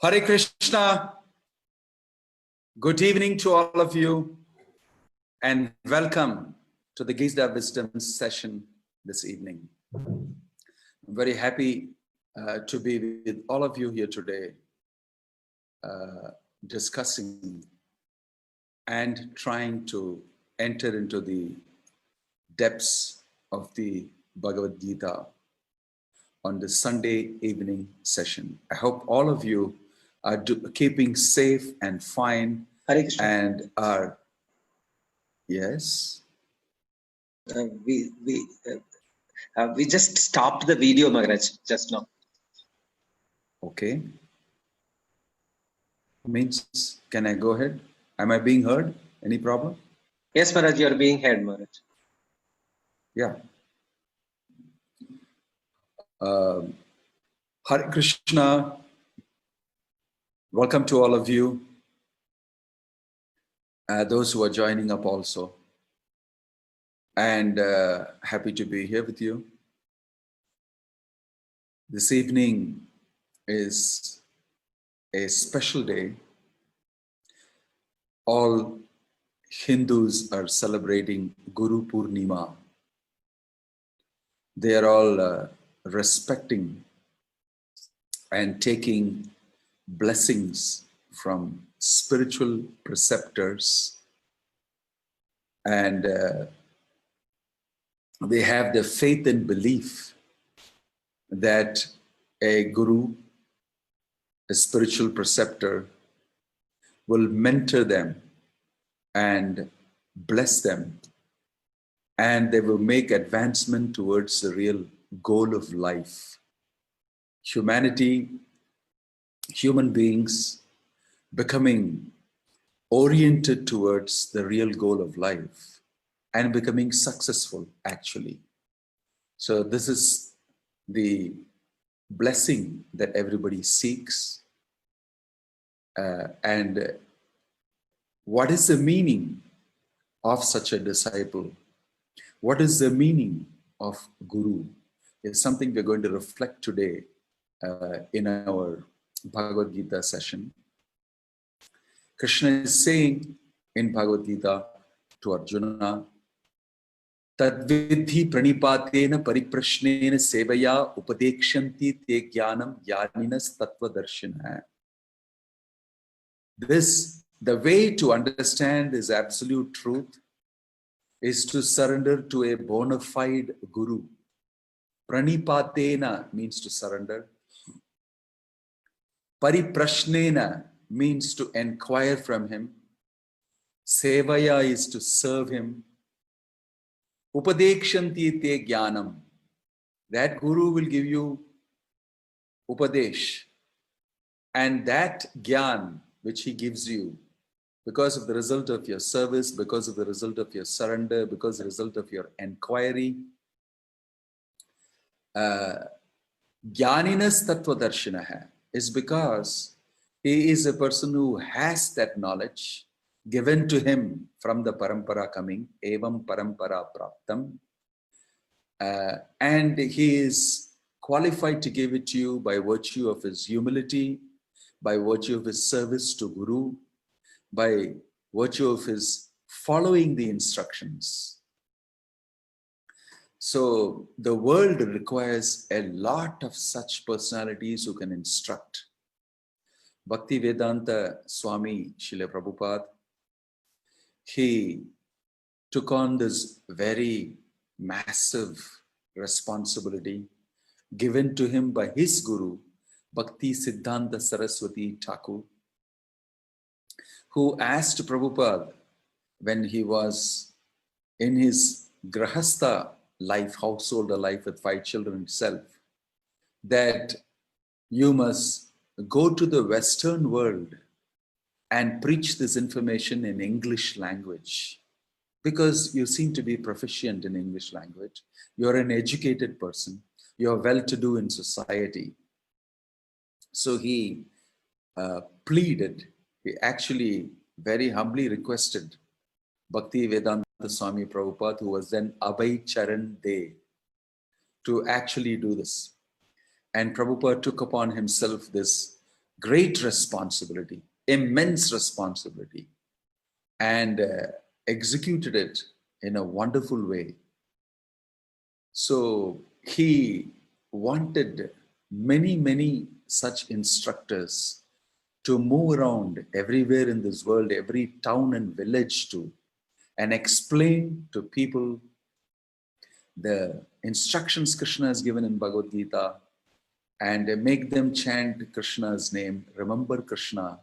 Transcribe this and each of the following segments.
Hare Krishna. Good evening to all of you and welcome to the Gita Wisdom session this evening. I'm very happy to be with all of you here today, discussing and trying to enter into the depths of the Bhagavad-gita on the Sunday evening session. I hope all of you are keeping safe and fine and are, yes? We just stopped the video, Maharaj, just now. Okay. Means, can I go ahead? Am I being heard? Any problem? Yes, Maharaj, you are being heard, Maharaj. Yeah. Hare Krishna. Welcome to all of you. Those who are joining up also. And happy to be here with you. This evening is a special day. All Hindus are celebrating Guru Purnima. They are all respecting and taking blessings from spiritual preceptors, and they have the faith and belief that a guru, a spiritual preceptor, will mentor them and bless them, and they will make advancement towards the real goal of life. Humanity, human beings becoming oriented towards the real goal of life and becoming successful, actually. So this is the blessing that everybody seeks. And what is the meaning of such a disciple? What is the meaning of Guru? Is something we're going to reflect today in our Bhagavad-gita session. Krishna is saying in Bhagavad-gita to Arjuna, Tadvidhi pranipatena pariprashnena sevaya upadekshanti te jnanam jnaninas tattvadarshina. The way to understand this absolute truth is to surrender to a bona fide guru. Pranipatena means to surrender. Pariprashnena means to inquire from him. Sevaya is to serve him. Upadekshanti te jnanam. That guru will give you upadesh. And that jnana which he gives you, because of the result of your service, because of the result of your surrender, because of the result of your inquiry, jnaninas tattvadarshinaha, is because he is a person who has that knowledge given to him from the parampara coming, evam parampara praptam, and he is qualified to give it to you by virtue of his humility, by virtue of his service to Guru, by virtue of his following the instructions. So the world requires a lot of such personalities who can instruct. Bhakti Vedanta Swami Srila Prabhupada, he took on this very massive responsibility given to him by his Guru, Bhakti Siddhanta Saraswati Thakur, who asked Prabhupada when he was in his grahastha life, household life with 5 children itself, that you must go to the Western world and preach this information in English language, because you seem to be proficient in English language. You're an educated person. You're well-to-do in society. So he pleaded, he actually very humbly requested Bhakti Vedanta Swami Prabhupada, who was then Abhay Charan De, to actually do this. And Prabhupada took upon himself this great responsibility, immense responsibility, and executed it in a wonderful way. So he wanted many, many such instructors to move around everywhere in this world, every town and village too, and explain to people the instructions Krishna has given in Bhagavad-gita, and make them chant Krishna's name, remember Krishna,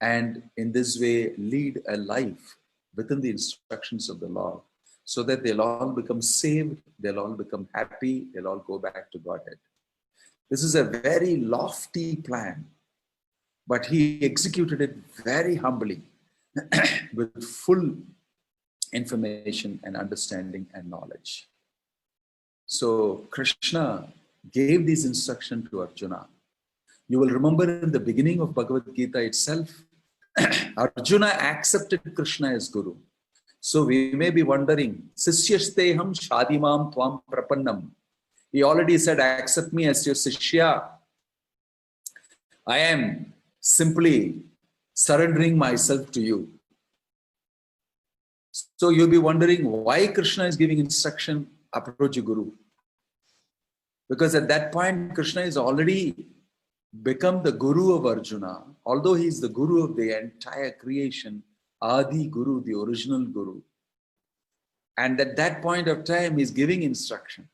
and in this way lead a life within the instructions of the Lord, so that they'll all become saved, they'll all become happy, they'll all go back to Godhead. This is a very lofty plan, but he executed it very humbly with full information and understanding and knowledge. So Krishna gave these instructions to Arjuna. You will remember in the beginning of Bhagavad-gita itself, Arjuna accepted Krishna as Guru. So we may be wondering, Sisyasteham Shadimam Tvam Prapannam. He already said, accept me as your Sishya. I am simply surrendering myself to you. So you'll be wondering why Krishna is giving instruction, approach your Guru. Because at that point, Krishna is already become the Guru of Arjuna. Although he is the Guru of the entire creation, Adi Guru, the original Guru. And at that point of time, he's giving instruction.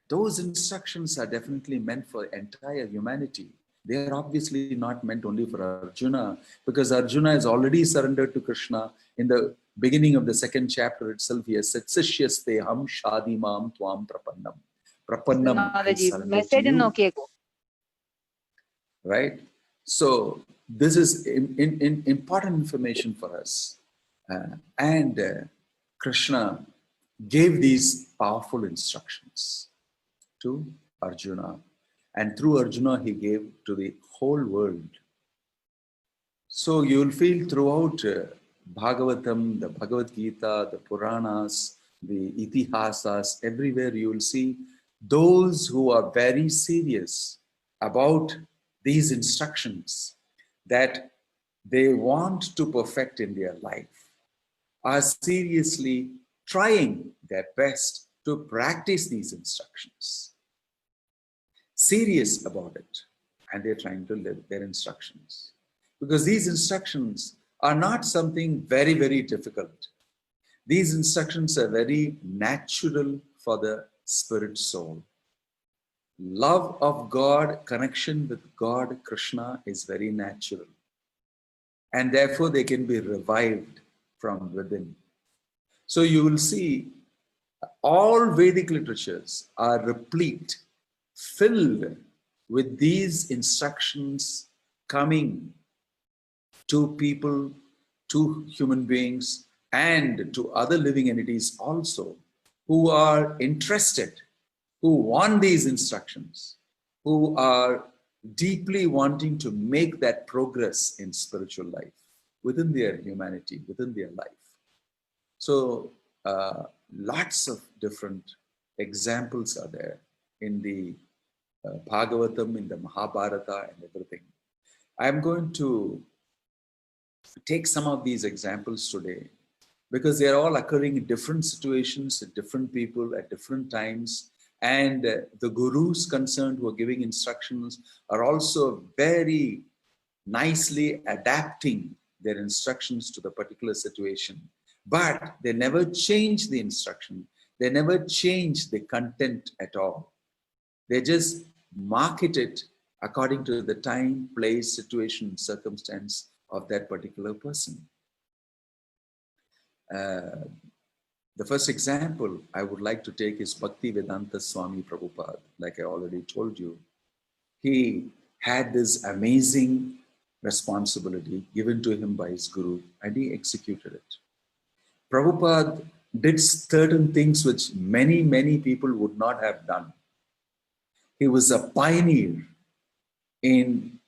Those instructions are definitely meant for entire humanity. They are obviously not meant only for Arjuna, because Arjuna has already surrendered to Krishna. In the beginning of the second chapter itself, he has said, Sishyasteham Shadimam Tvam Prapannam. Prapannam, I surrender to you. Right? So this is important information for us. Krishna gave these powerful instructions to Arjuna. And through Arjuna, he gave to the whole world. So you'll feel throughout Bhagavatam, the Bhagavad-gita, the Puranas, the Itihasas, everywhere you will see those who are very serious about these instructions that they want to perfect in their life are seriously trying their best to practice these instructions. Serious about it, and they're trying to live their instructions. Because these instructions are not something very, very difficult. These instructions are very natural for the spirit soul. Love of God, connection with God, Krishna, is very natural. And therefore they can be revived from within. So you will see all Vedic literatures are replete, filled with these instructions coming to people, to human beings, and to other living entities also, who are interested, who want these instructions, who are deeply wanting to make that progress in spiritual life within their humanity, within their life. So lots of different examples are there in the Bhagavatam, in the Mahabharata, and everything. I'm going to take some of these examples today because they are all occurring in different situations, at different people, at different times. And the gurus concerned who are giving instructions are also very nicely adapting their instructions to the particular situation. But they never change the instruction. They never change the content at all. They just market it according to the time, place, situation, circumstance of that particular person. The first example I would like to take is Bhakti Vedanta Swami Prabhupada. Like I already told you, he had this amazing responsibility given to him by his guru, and he executed it. Prabhupada did certain things which many, many people would not have done. He was a pioneer in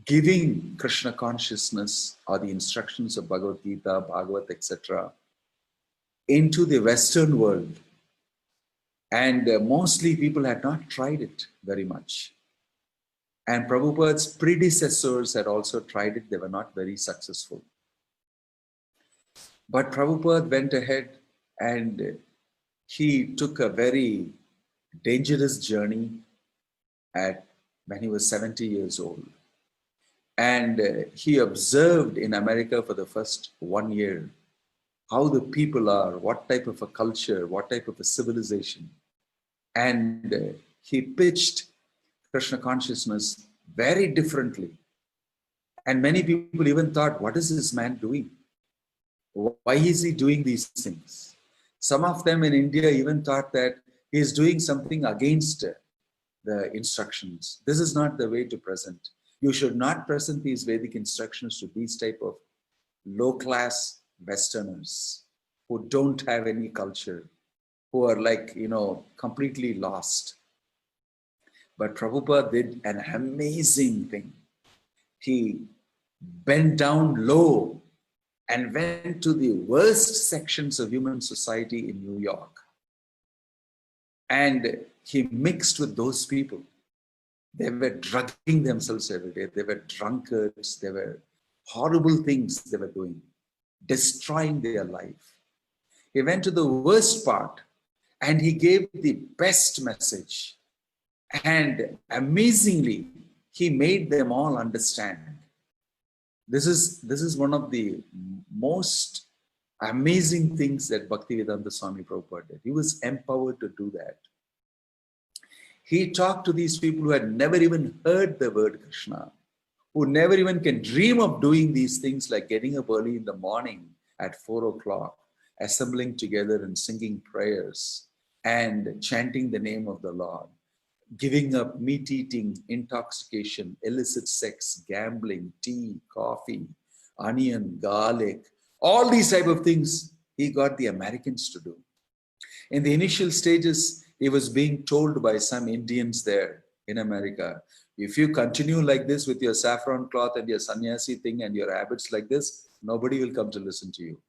giving Krishna consciousness or the instructions of Bhagavad-gita, Bhagavat, etc. into the Western world. And mostly people had not tried it very much. And Prabhupada's predecessors had also tried it. They were not very successful. But Prabhupada went ahead and he took a very dangerous journey when he was 70 years old. And he observed in America for the first 1 year how the people are, what type of a culture, what type of a civilization. And he pitched Krishna consciousness very differently. And many people even thought, what is this man doing? Why is he doing these things? Some of them in India even thought that he is doing something against the instructions. This is not the way to present. You should not present these Vedic instructions to these type of low-class Westerners who don't have any culture, who are like, completely lost. But Prabhupada did an amazing thing. He bent down low and went to the worst sections of human society in New York. And he mixed with those people. They were drugging themselves every day. They were drunkards. They were horrible things they were doing, destroying their life. He went to the worst part and he gave the best message. And amazingly, he made them all understand. This is one of the most amazing things that Bhaktivedanta Swami Prabhupada did. He was empowered to do that. He talked to these people who had never even heard the word Krishna, who never even can dream of doing these things like getting up early in the morning at 4 o'clock, assembling together and singing prayers and chanting the name of the Lord, giving up meat eating, intoxication, illicit sex, gambling, tea, coffee, onion, garlic, all these type of things he got the Americans to do. In the initial stages, he was being told by some Indians there in America, if you continue like this with your saffron cloth and your sannyasi thing and your habits like this, nobody will come to listen to you.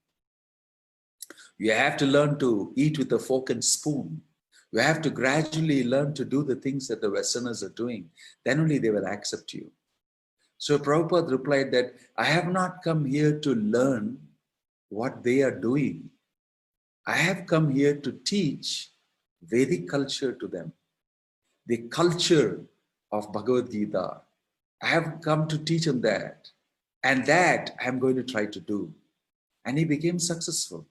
You have to learn to eat with a fork and spoon. You have to gradually learn to do the things that the Westerners are doing. Then only they will accept you. So Prabhupada replied that I have not come here to learn what they are doing. I have come here to teach Vedic culture to them, the culture of Bhagavad-gita. I have come to teach them that, and that I'm going to try to do. And he became successful.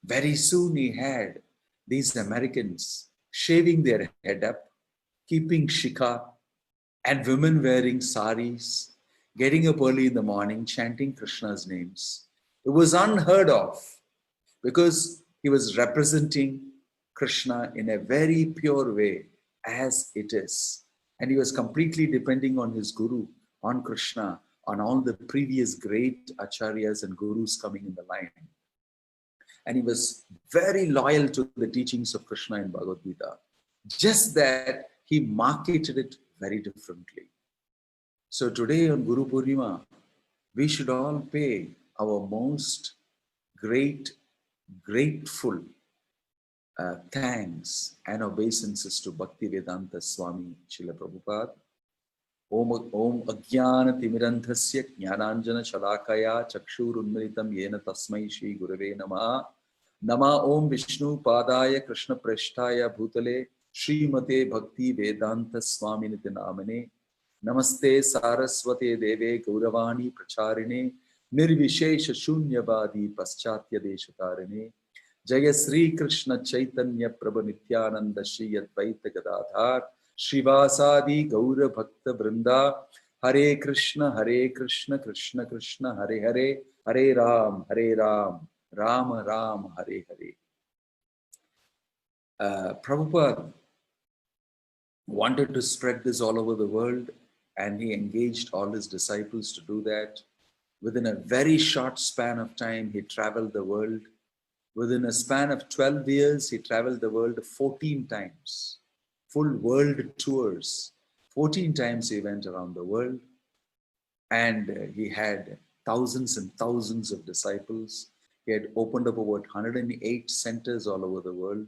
Very soon he had these Americans shaving their head up, keeping shikha, and women wearing saris, getting up early in the morning, chanting Krishna's names. It was unheard of because he was representing Krishna in a very pure way as it is. And he was completely depending on his guru, on Krishna, on all the previous great acharyas and gurus coming in the line. And he was very loyal to the teachings of Krishna in Bhagavad Gita. Just that he marketed it very differently. So today on Guru Purnima, we should all pay our most grateful thanks and obeisances to Bhaktivedanta Swami Srila Prabhupada. Om Ajnana Timirandhasya Jnananjana Shalakaya Chakshurunmilitam Yena Tasmai Shri Gurave Namaha. Nama Om Vishnu Padaya Krishna Preshtaya Bhutale Srimate Bhakti Vedanta Swami Nitinamane. Namaste Saraswate Deve Gauravani Pracharine Nirvishesha Shunyavadi Paschatya Deshatarine. Jaya Sri Krishna Chaitanya Prabhu Nityananda Shri Advaita Gadadhar Shivasadi Gaura Bhakta Vrinda. Hare Krishna Krishna Krishna Hare Hare Hare Ram Rama Rama Hare Hare. Prabhupada wanted to spread this all over the world, and he engaged all his disciples to do that. Within a very short span of time, he traveled the world. Within a span of 12 years, he traveled the world 14 times. Full world tours. 14 times he went around the world. And he had thousands and thousands of disciples. He had opened up about 108 centers all over the world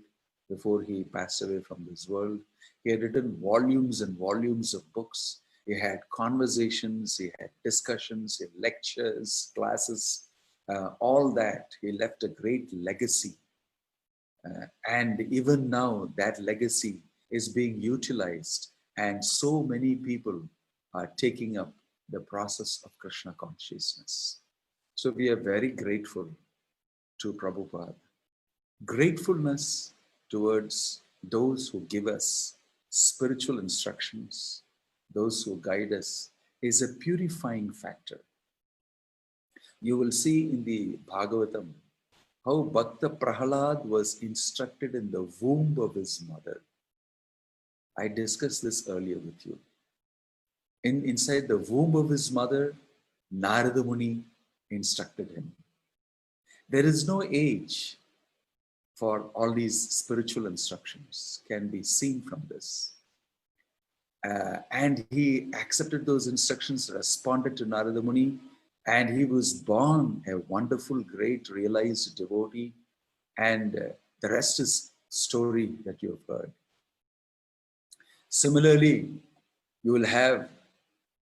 before he passed away from this world. He had written volumes and volumes of books. He had conversations, he had discussions, he had lectures, classes, all that. He left a great legacy. And even now, that legacy is being utilized, and so many people are taking up the process of Krishna consciousness. So we are very grateful to Prabhupada. Gratefulness towards those who give us spiritual instructions, those who guide us, is a purifying factor. You will see in the Bhagavatam how Bhakta Prahalad was instructed in the womb of his mother. I discussed this earlier with you. Inside the womb of his mother, Narada Muni instructed him. There is no age for all these spiritual instructions, can be seen from this. And he accepted those instructions, responded to Narada Muni, and he was born a wonderful, great, realized devotee. And the rest is story that you have heard. Similarly, you will have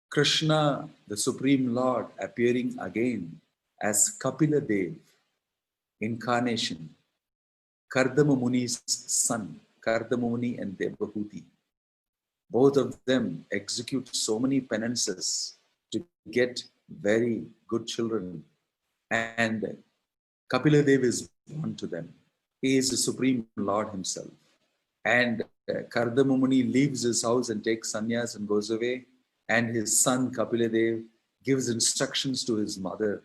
Krishna, the Supreme Lord, appearing again as Kapila Dev, incarnation, Kardama Muni's son, Kardama Muni and Devahuti. Both of them execute so many penances to get very good children. And Kapila Dev is born to them. He is the Supreme Lord himself. And Kardama Muni leaves his house and takes sannyas and goes away. And his son Kapila Dev gives instructions to his mother,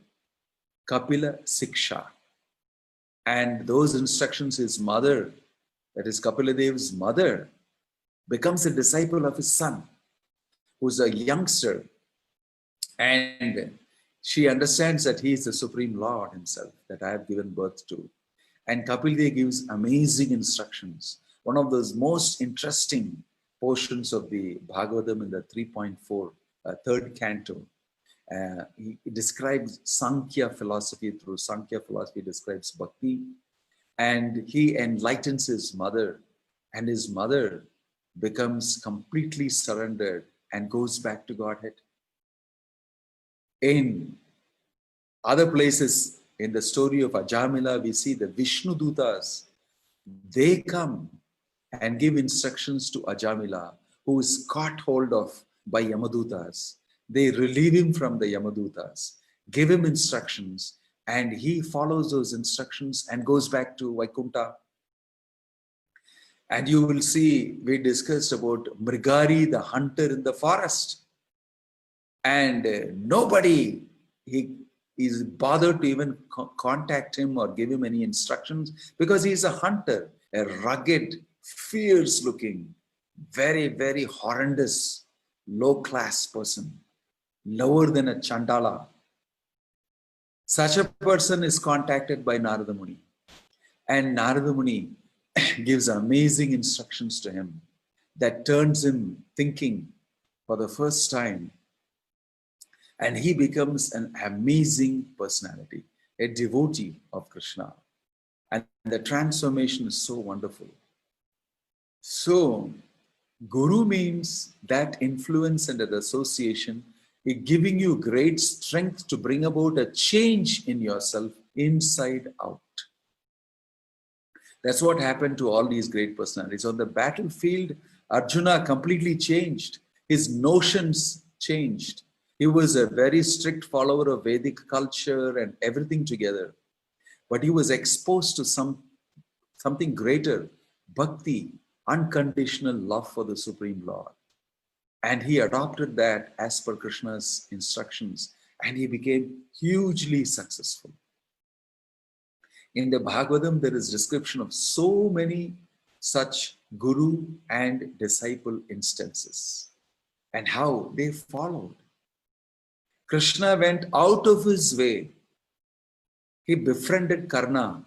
Kapila Siksha. And those instructions, his mother, that is Kapila Dev's mother, becomes a disciple of his son, who's a youngster. And she understands that he is the Supreme Lord himself, that I have given birth to. And Kapil Dev gives amazing instructions. One of those most interesting portions of the Bhagavatam in the 3.4, third canto. He describes Sankhya philosophy. Through Sankhya philosophy, he describes Bhakti. And he enlightens his mother. And his mother becomes completely surrendered and goes back to Godhead. In other places, in the story of Ajamila, we see the Vishnu Dutas. They come and give instructions to Ajamila, who is caught hold of by Yamadutas. They relieve him from the Yamadutas, give him instructions, and he follows those instructions and goes back to Vaikuntha. And you will see, we discussed about Mrigari, the hunter in the forest. And nobody is bothered to even contact him or give him any instructions, because he is a hunter, a rugged, fierce looking, very, very horrendous, low class person, lower than a Chandala. Such a person is contacted by Narada Muni. And Narada Muni gives amazing instructions to him that turns him thinking for the first time. And he becomes an amazing personality, a devotee of Krishna. And the transformation is so wonderful. So, Guru means that influence and that association is giving you great strength to bring about a change in yourself inside out. That's what happened to all these great personalities. On the battlefield, Arjuna completely changed. His notions changed. He was a very strict follower of Vedic culture and everything together. But he was exposed to something greater, bhakti, unconditional love for the Supreme Lord. And he adopted that as per Krishna's instructions, and he became hugely successful. In the Bhagavatam, there is description of so many such guru and disciple instances and how they followed. Krishna went out of his way. He befriended Karna.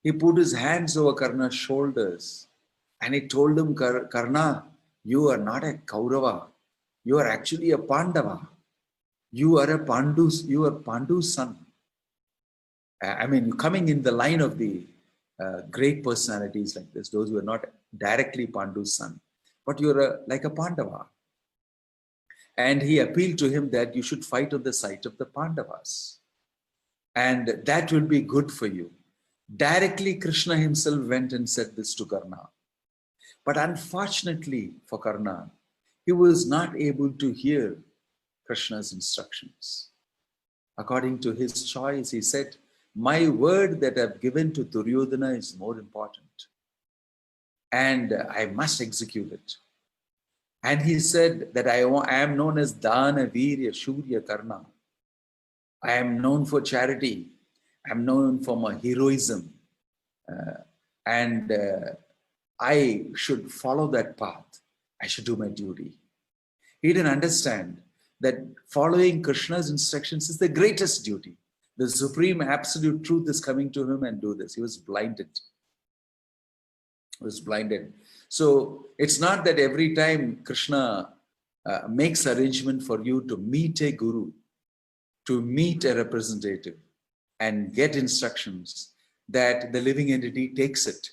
He put his hands over Karna's shoulders and he told him, Karna, you are not a Kaurava. You are actually a Pandava. You are Pandu's son. I mean, coming in the line of the great personalities like this, those who are not directly Pandu's son, but you're like a Pandava. And he appealed to him that you should fight on the side of the Pandavas. And that will be good for you. Directly, Krishna himself went and said this to Karna. But unfortunately for Karna, he was not able to hear Krishna's instructions. According to his choice, he said, my word that I've given to Duryodhana is more important. And I must execute it. And he said that I am known as Dana Virya Shurya Karna. I am known for charity. I'm known for my heroism. And I should follow that path. I should do my duty. He didn't understand that following Krishna's instructions is the greatest duty. The supreme absolute truth is coming to him and do this. He was blinded. He was blinded. So it's not that every time Krishna makes arrangement for you to meet a guru, to meet a representative and get instructions, that the living entity takes it.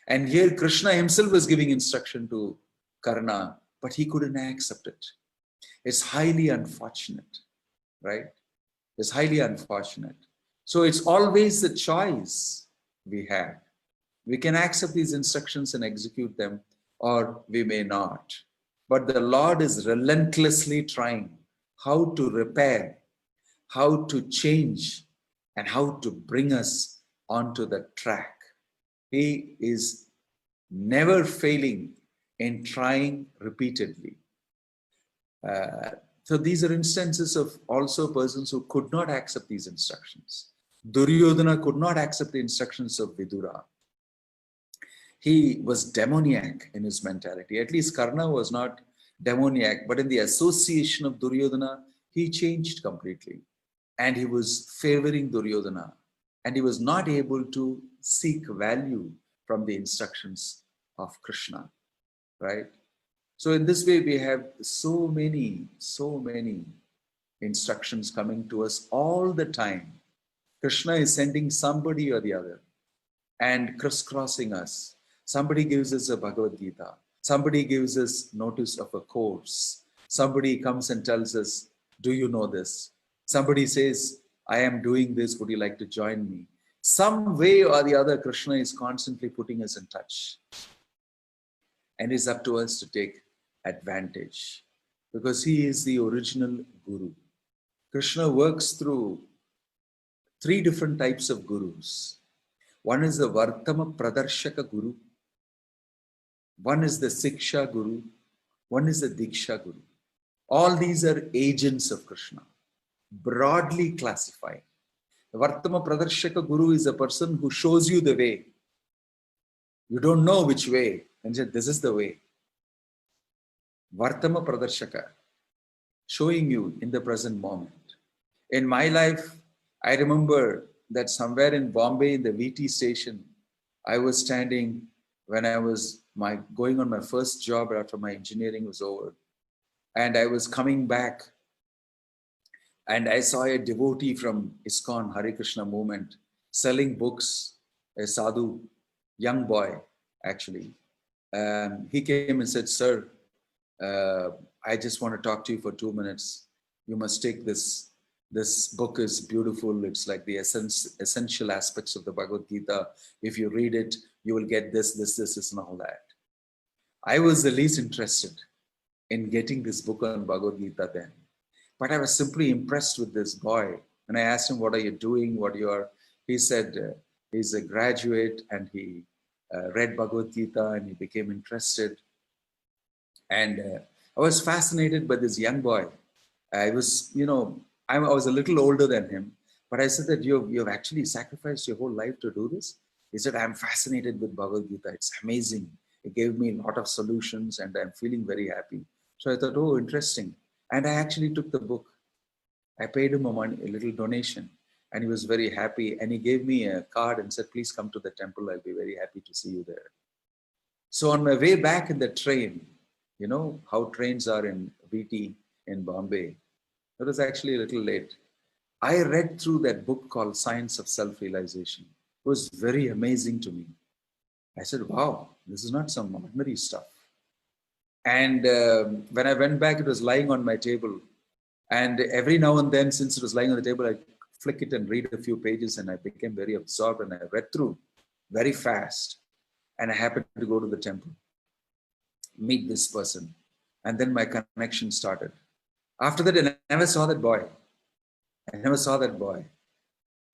And here Krishna himself was giving instruction to Karna, but he couldn't accept it. It's highly unfortunate, right? It's highly unfortunate. So it's always the choice we have. We can accept these instructions and execute them, or we may not. But the Lord is relentlessly trying how to repair, how to change, and how to bring us onto the track. He is never failing in trying repeatedly. So these are instances of also persons who could not accept these instructions. Duryodhana could not accept the instructions of Vidura. He was demoniac in his mentality. At least Karna was not demoniac, but in the association of Duryodhana, he changed completely. And he was favoring Duryodhana. And he was not able to seek value from the instructions of Krishna, right? So in this way, we have so many instructions coming to us all the time. Krishna is sending somebody or the other and crisscrossing us. Somebody gives us a Bhagavad-gita. Somebody gives us notice of a course. Somebody comes and tells us, do you know this? Somebody says, I am doing this. Would you like to join me? Some way or the other, Krishna is constantly putting us in touch. And it's up to us to take advantage, because he is the original guru. Krishna works through three different types of gurus. One is the Vartama Pradarshaka Guru. One is the Siksha Guru. One is the Diksha Guru. All these are agents of Krishna, broadly classified. The Vartama Pradarshaka Guru is a person who shows you the way. You don't know which way, and said, this is the way. Vartama Pradarshaka, showing you in the present moment. In my life, I remember that somewhere in Bombay, in the VT station, I was standing when I was going on my first job after my engineering was over. And I was coming back and I saw a devotee from ISKCON Hare Krishna movement selling books, a sadhu, young boy, actually. He came and said, sir, I just want to talk to you for 2 minutes. You must take this. This book is beautiful. It's like the essential aspects of the Bhagavad-gita. If you read it, you will get this, and all that. I was the least interested in getting this book on Bhagavad-gita then. But I was simply impressed with this boy. And I asked him, what are you doing? He said, he's a graduate and he read Bhagavad-gita and he became interested. And I was fascinated by this young boy. I was, I was a little older than him, but I said that you have actually sacrificed your whole life to do this. He said, I'm fascinated with Bhagavad-gita. It's amazing. It gave me a lot of solutions and I'm feeling very happy. So I thought, oh, interesting. And I actually took the book. I paid him a little donation and he was very happy. And he gave me a card and said, please come to the temple. I'll be very happy to see you there. So on my way back in the train, you know how trains are in VT in Bombay. It was actually a little late. I read through that book called Science of Self-Realization. It was very amazing to me. I said, wow, this is not some ordinary stuff. And when I went back, it was lying on my table. And every now and then, since it was lying on the table, I flick it and read a few pages, and I became very absorbed, and I read through very fast. And I happened to go to the temple, meet this person, and then my connection started. After that, I never saw that boy. I never saw that boy.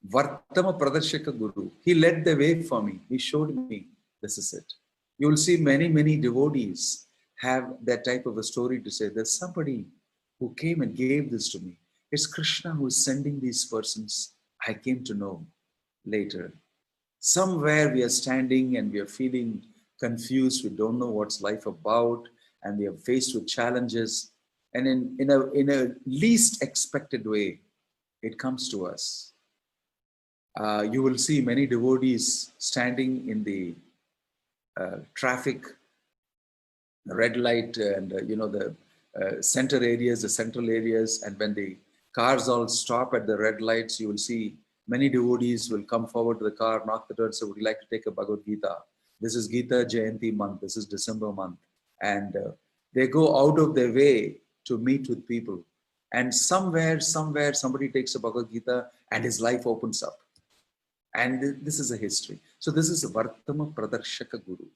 Vartama Pradarshaka Guru. He led the way for me. He showed me this is it. You will see many, many devotees have that type of a story to say. There's somebody who came and gave this to me. It's Krishna who is sending these persons. I came to know later. Somewhere we are standing and we are feeling confused. We don't know what's life about, and we are faced with challenges. And in a least expected way, it comes to us. You will see many devotees standing in the traffic, red light, and the center areas, the central areas, and when the cars all stop at the red lights, you will see many devotees will come forward to the car, knock the door, and say, "Would you like to take a Bhagavad-gita? This is Gita Jayanti month. This is December month," and they go out of their way to meet with people. And somewhere, somebody takes a Bhagavad-gita and his life opens up. And this is a history. So this is a Vartama Pradarshaka Guru.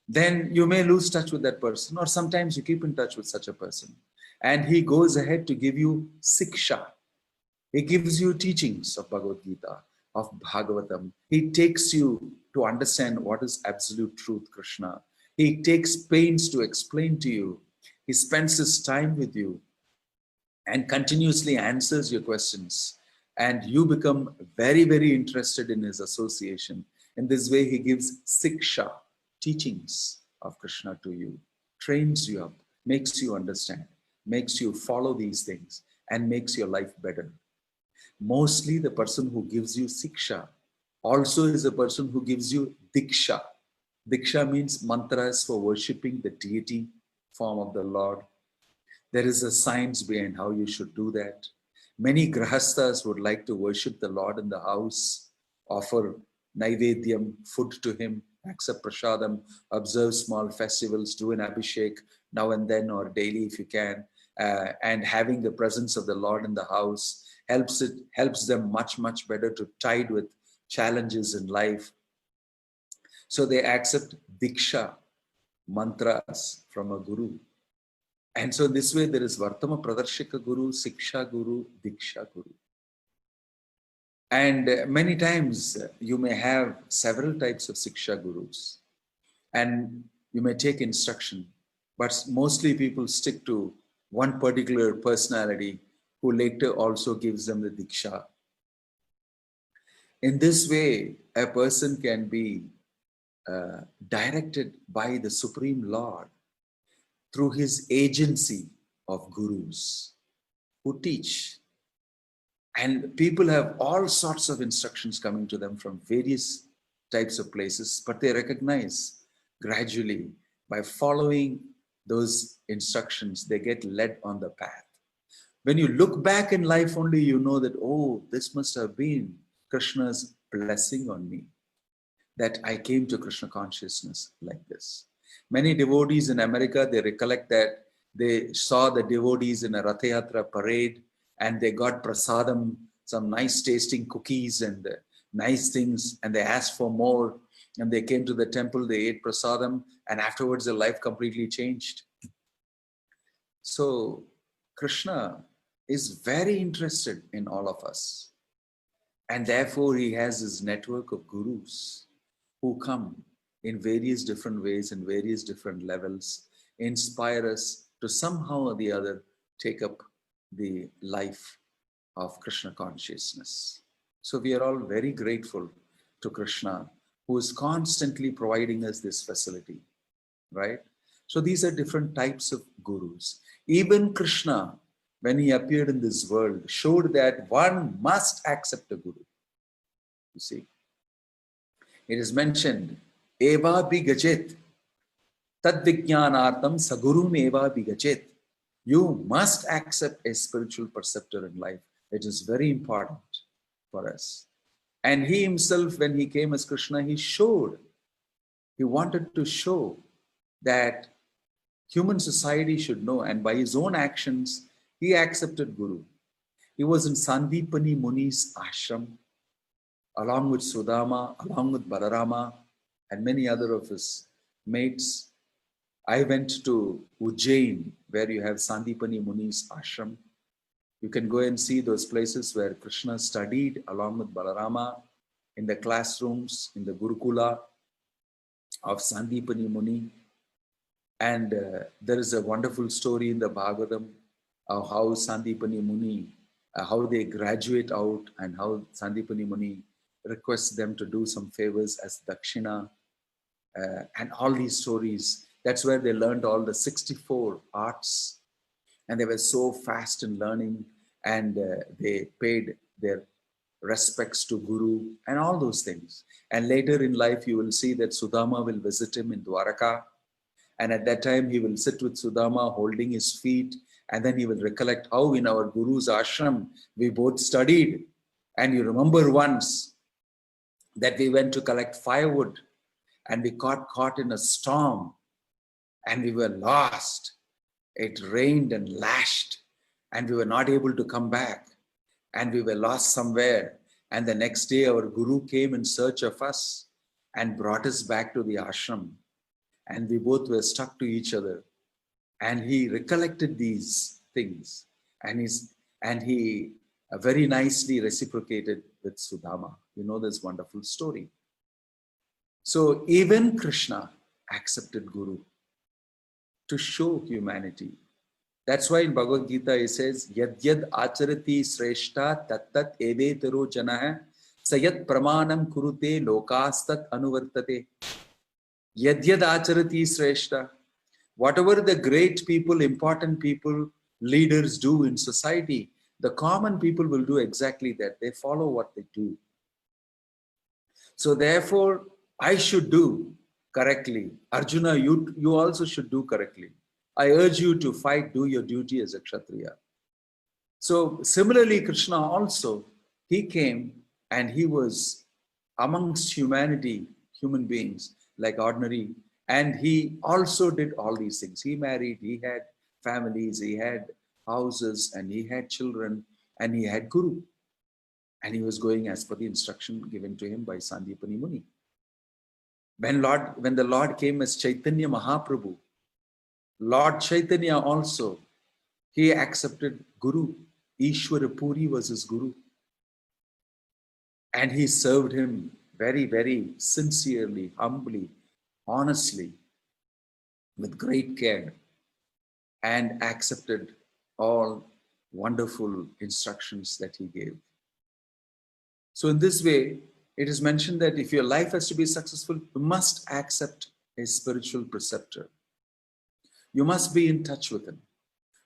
Then you may lose touch with that person, or sometimes you keep in touch with such a person. And he goes ahead to give you Siksha. He gives you teachings of Bhagavad Gita, of Bhagavatam. He takes you to understand what is absolute truth, Krishna. He takes pains to explain to you. He spends his time with you and continuously answers your questions. And you become very, very interested in his association. In this way, he gives Siksha, teachings of Krishna to you, trains you up, makes you understand, makes you follow these things, and makes your life better. Mostly the person who gives you Siksha also is a person who gives you Diksha. Diksha means mantras for worshipping the deity form of the Lord. There is a science behind how you should do that. Many grahasthas would like to worship the Lord in the house, offer naivedyam, food to him, accept prasadam, observe small festivals, do an abhishek now and then or daily if you can, and having the presence of the Lord in the house helps them much, much better to tide with challenges in life. So they accept diksha, mantras from a guru. And so this way there is Vartama Pradarshika Guru, Siksha Guru, Diksha Guru. And many times you may have several types of Siksha Gurus. And you may take instruction, but mostly people stick to one particular personality who later also gives them the Diksha. In this way, a person can be directed by the Supreme Lord through his agency of gurus who teach. And people have all sorts of instructions coming to them from various types of places, but they recognize gradually by following those instructions, they get led on the path. When you look back in life only, you know that, oh, this must have been Krishna's blessing on me, that I came to Krishna consciousness like this. Many devotees in America, they recollect that they saw the devotees in a Ratha Yatra parade and they got prasadam, some nice tasting cookies and nice things, and they asked for more. And they came to the temple, they ate prasadam, and afterwards their life completely changed. So Krishna is very interested in all of us. And therefore he has his network of gurus who come in various different ways and various different levels, inspire us to somehow or the other take up the life of Krishna consciousness. So we are all very grateful to Krishna, who is constantly providing us this facility, right? So these are different types of gurus. Even Krishna, when he appeared in this world, showed that one must accept a guru. You see, it is mentioned, eva bigachet, tad vijnanartam sagurum eva bigachet. You must accept a spiritual preceptor in life. It is very important for us. And he himself, when he came as Krishna, he wanted to show that human society should know. And by his own actions, he accepted Guru. He was in Sandipani Muni's ashram, along with Sudama, along with Balarama, and many other of his mates. I went to Ujjain, where you have Sandipani Muni's ashram. You can go and see those places where Krishna studied along with Balarama in the classrooms, in the Gurukula of Sandipani Muni. And there is a wonderful story in the Bhagavatam of how Sandipani Muni, how they graduate out and how Sandipani Muni requests them to do some favors as dakshina, and all these stories. That's where they learned all the 64 arts, and they were so fast in learning, and they paid their respects to Guru and all those things. And later in life, you will see that Sudama will visit him in Dwaraka, and at that time he will sit with Sudama holding his feet, and then he will recollect how in our Guru's ashram we both studied. And you remember once that we went to collect firewood and we got caught in a storm and we were lost. It rained and lashed and we were not able to come back and we were lost somewhere. And the next day our Guru came in search of us and brought us back to the ashram. And we both were stuck to each other. And he recollected these things and he very nicely reciprocated with Sudama. You know this wonderful story. So even Krishna accepted Guru to show humanity. That's why in Bhagavad-gita it says, Yad yad acharati sreshta tat tat evetaro janah sayat pramanam kurute lokastat anuvartate. Yad yad acharati sreshta. Whatever the great people, important people, leaders do in society, the common people will do exactly that. They follow what they do. So therefore, I should do correctly. Arjuna, you also should do correctly. I urge you to fight, do your duty as a Kshatriya. So similarly, Krishna also, he came and he was amongst humanity, human beings, like ordinary, and he also did all these things. He married, he had families, he had houses, and he had children, and he had Guru. And he was going as per the instruction given to him by Sandipani Muni. When the Lord came as Chaitanya Mahaprabhu, Lord Chaitanya also, he accepted Guru. Ishwara Puri was his Guru. And he served him very, very sincerely, humbly, honestly, with great care, and accepted all wonderful instructions that he gave. So in this way, it is mentioned that if your life has to be successful, you must accept a spiritual preceptor. You must be in touch with him.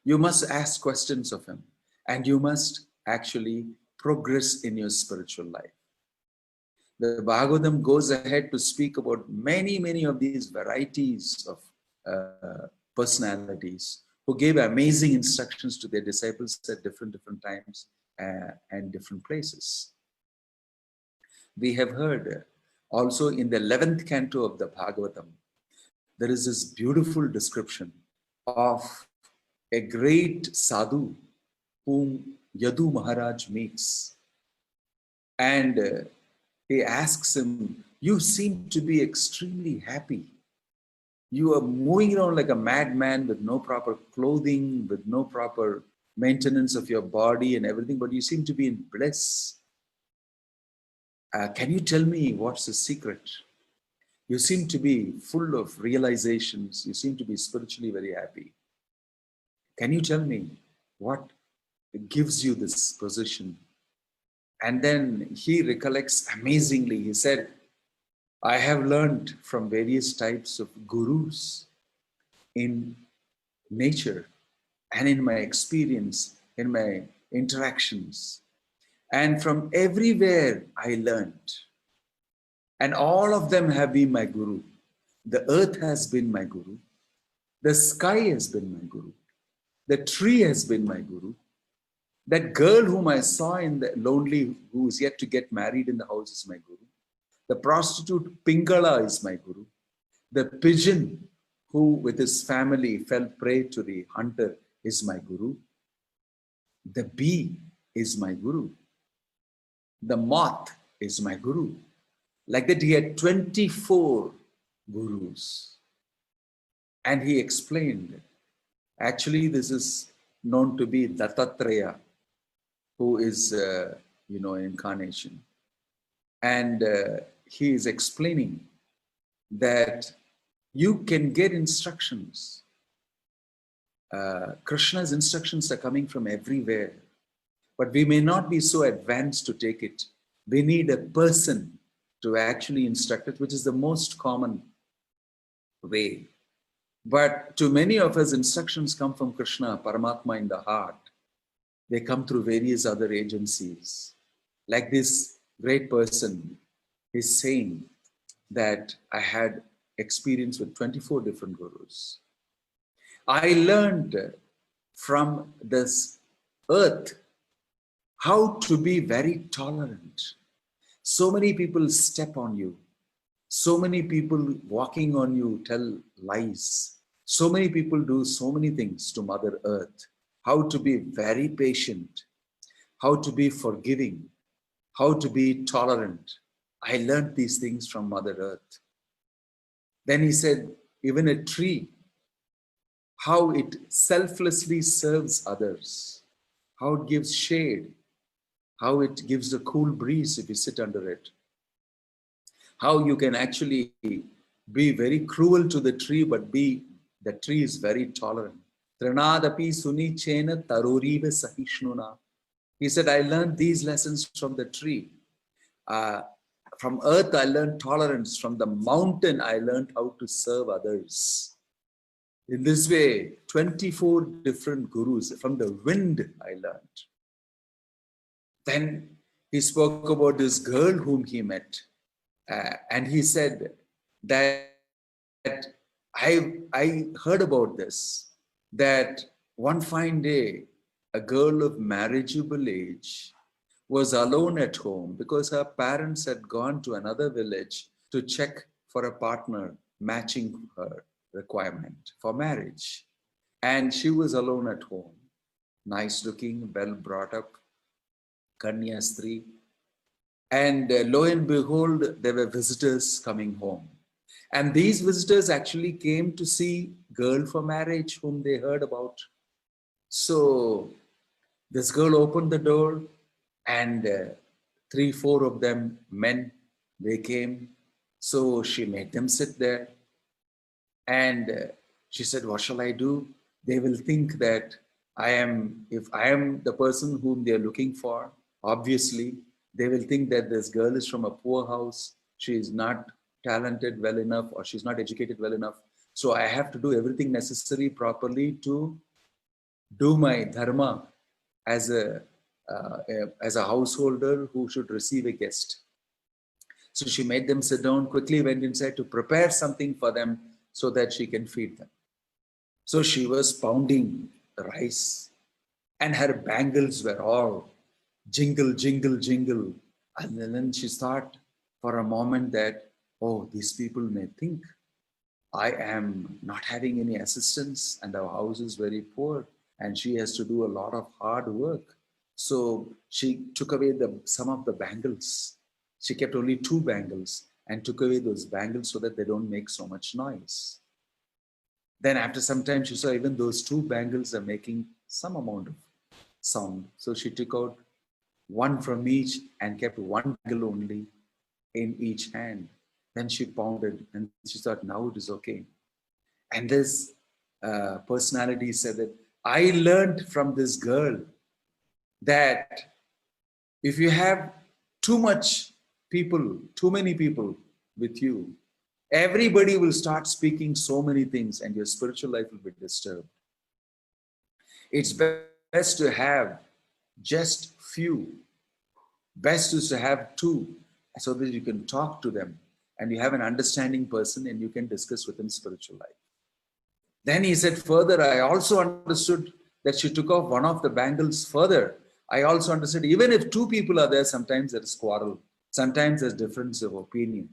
You must ask questions of him. And you must actually progress in your spiritual life. The Bhagavatam goes ahead to speak about many, many of these varieties of personalities who gave amazing instructions to their disciples at different times and different places. We have heard also in the 11th canto of the Bhagavatam, there is this beautiful description of a great sadhu whom Yadu Maharaj meets. And he asks him, you seem to be extremely happy. You are moving around like a madman with no proper clothing, with no proper maintenance of your body and everything, but you seem to be in bliss. Can you tell me what's the secret? You seem to be full of realizations. You seem to be spiritually very happy. Can you tell me what gives you this position? And then he recollects amazingly. He said, I have learned from various types of gurus in nature and in my experience, in my interactions. And from everywhere I learned. And all of them have been my guru. The earth has been my guru. The sky has been my guru. The tree has been my guru. That girl whom I saw in the lonely, who is yet to get married in the house, is my guru. The prostitute Pingala is my guru. The pigeon who with his family fell prey to the hunter is my guru. The bee is my guru. The moth is my guru. Like that, he had 24 gurus. And he explained, actually, this is known to be Dattatreya, who is, incarnation. And he is explaining that you can get instructions. Krishna's instructions are coming from everywhere, but we may not be so advanced to take it. We need a person to actually instruct it, which is the most common way. But to many of us, instructions come from Krishna, Paramatma in the heart. They come through various other agencies. Like this great person is saying that I had experience with 24 different gurus. I learned from this earth how to be very tolerant. So many people step on you. So many people walking on you tell lies. So many people do so many things to Mother Earth. How to be very patient, how to be forgiving, how to be tolerant. I learned these things from Mother Earth. Then he said, even a tree, how it selflessly serves others, how it gives shade, how it gives a cool breeze if you sit under it, how you can actually be very cruel to the tree, but the tree is very tolerant. Trinadapi suni chena taroriva sahishnuna. He said, I learned these lessons from the tree. From earth, I learned tolerance. From the mountain, I learned how to serve others. In this way, 24 different gurus. From the wind, I learned. Then he spoke about this girl whom he met. And he said that I heard about this, that one fine day, a girl of marriageable age was alone at home because her parents had gone to another village to check for a partner matching her requirement for marriage. And she was alone at home, nice looking, well brought up, Kanyastri. And lo and behold, there were visitors coming home. And these visitors actually came to see girl for marriage whom they heard about. So this girl opened the door and 3-4 of them men, they came. So she made them sit there. And she said, what shall I do? They will think that if I am the person whom they are looking for, obviously, they will think that this girl is from a poor house. She is not talented well enough, or she's not educated well enough. So I have to do everything necessary properly to do my dharma as a householder who should receive a guest. So she made them sit down, quickly went inside to prepare something for them so that she can feed them. So she was pounding the rice, and her bangles were all jingle, jingle, jingle. And then she thought for a moment that, oh, these people may think I am not having any assistance and our house is very poor and she has to do a lot of hard work. So she took away some of the bangles. She kept only 2 bangles and took away those bangles so that they don't make so much noise. Then after some time, she saw even those 2 bangles are making some amount of sound. So she took out 1 from each and kept 1 bangle only in each hand. Then she pounded and she thought, now it is okay. And this personality said that, I learned from this girl that if you have too many people with you, everybody will start speaking so many things and your spiritual life will be disturbed. It's best to have just few. Best is to have 2 so that you can talk to them and you have an understanding person and you can discuss with them spiritual life. Then he said further, I also understood that she took off one of the bangles further. I also understood even if 2 people are there, sometimes there is quarrel. Sometimes there's difference of opinion.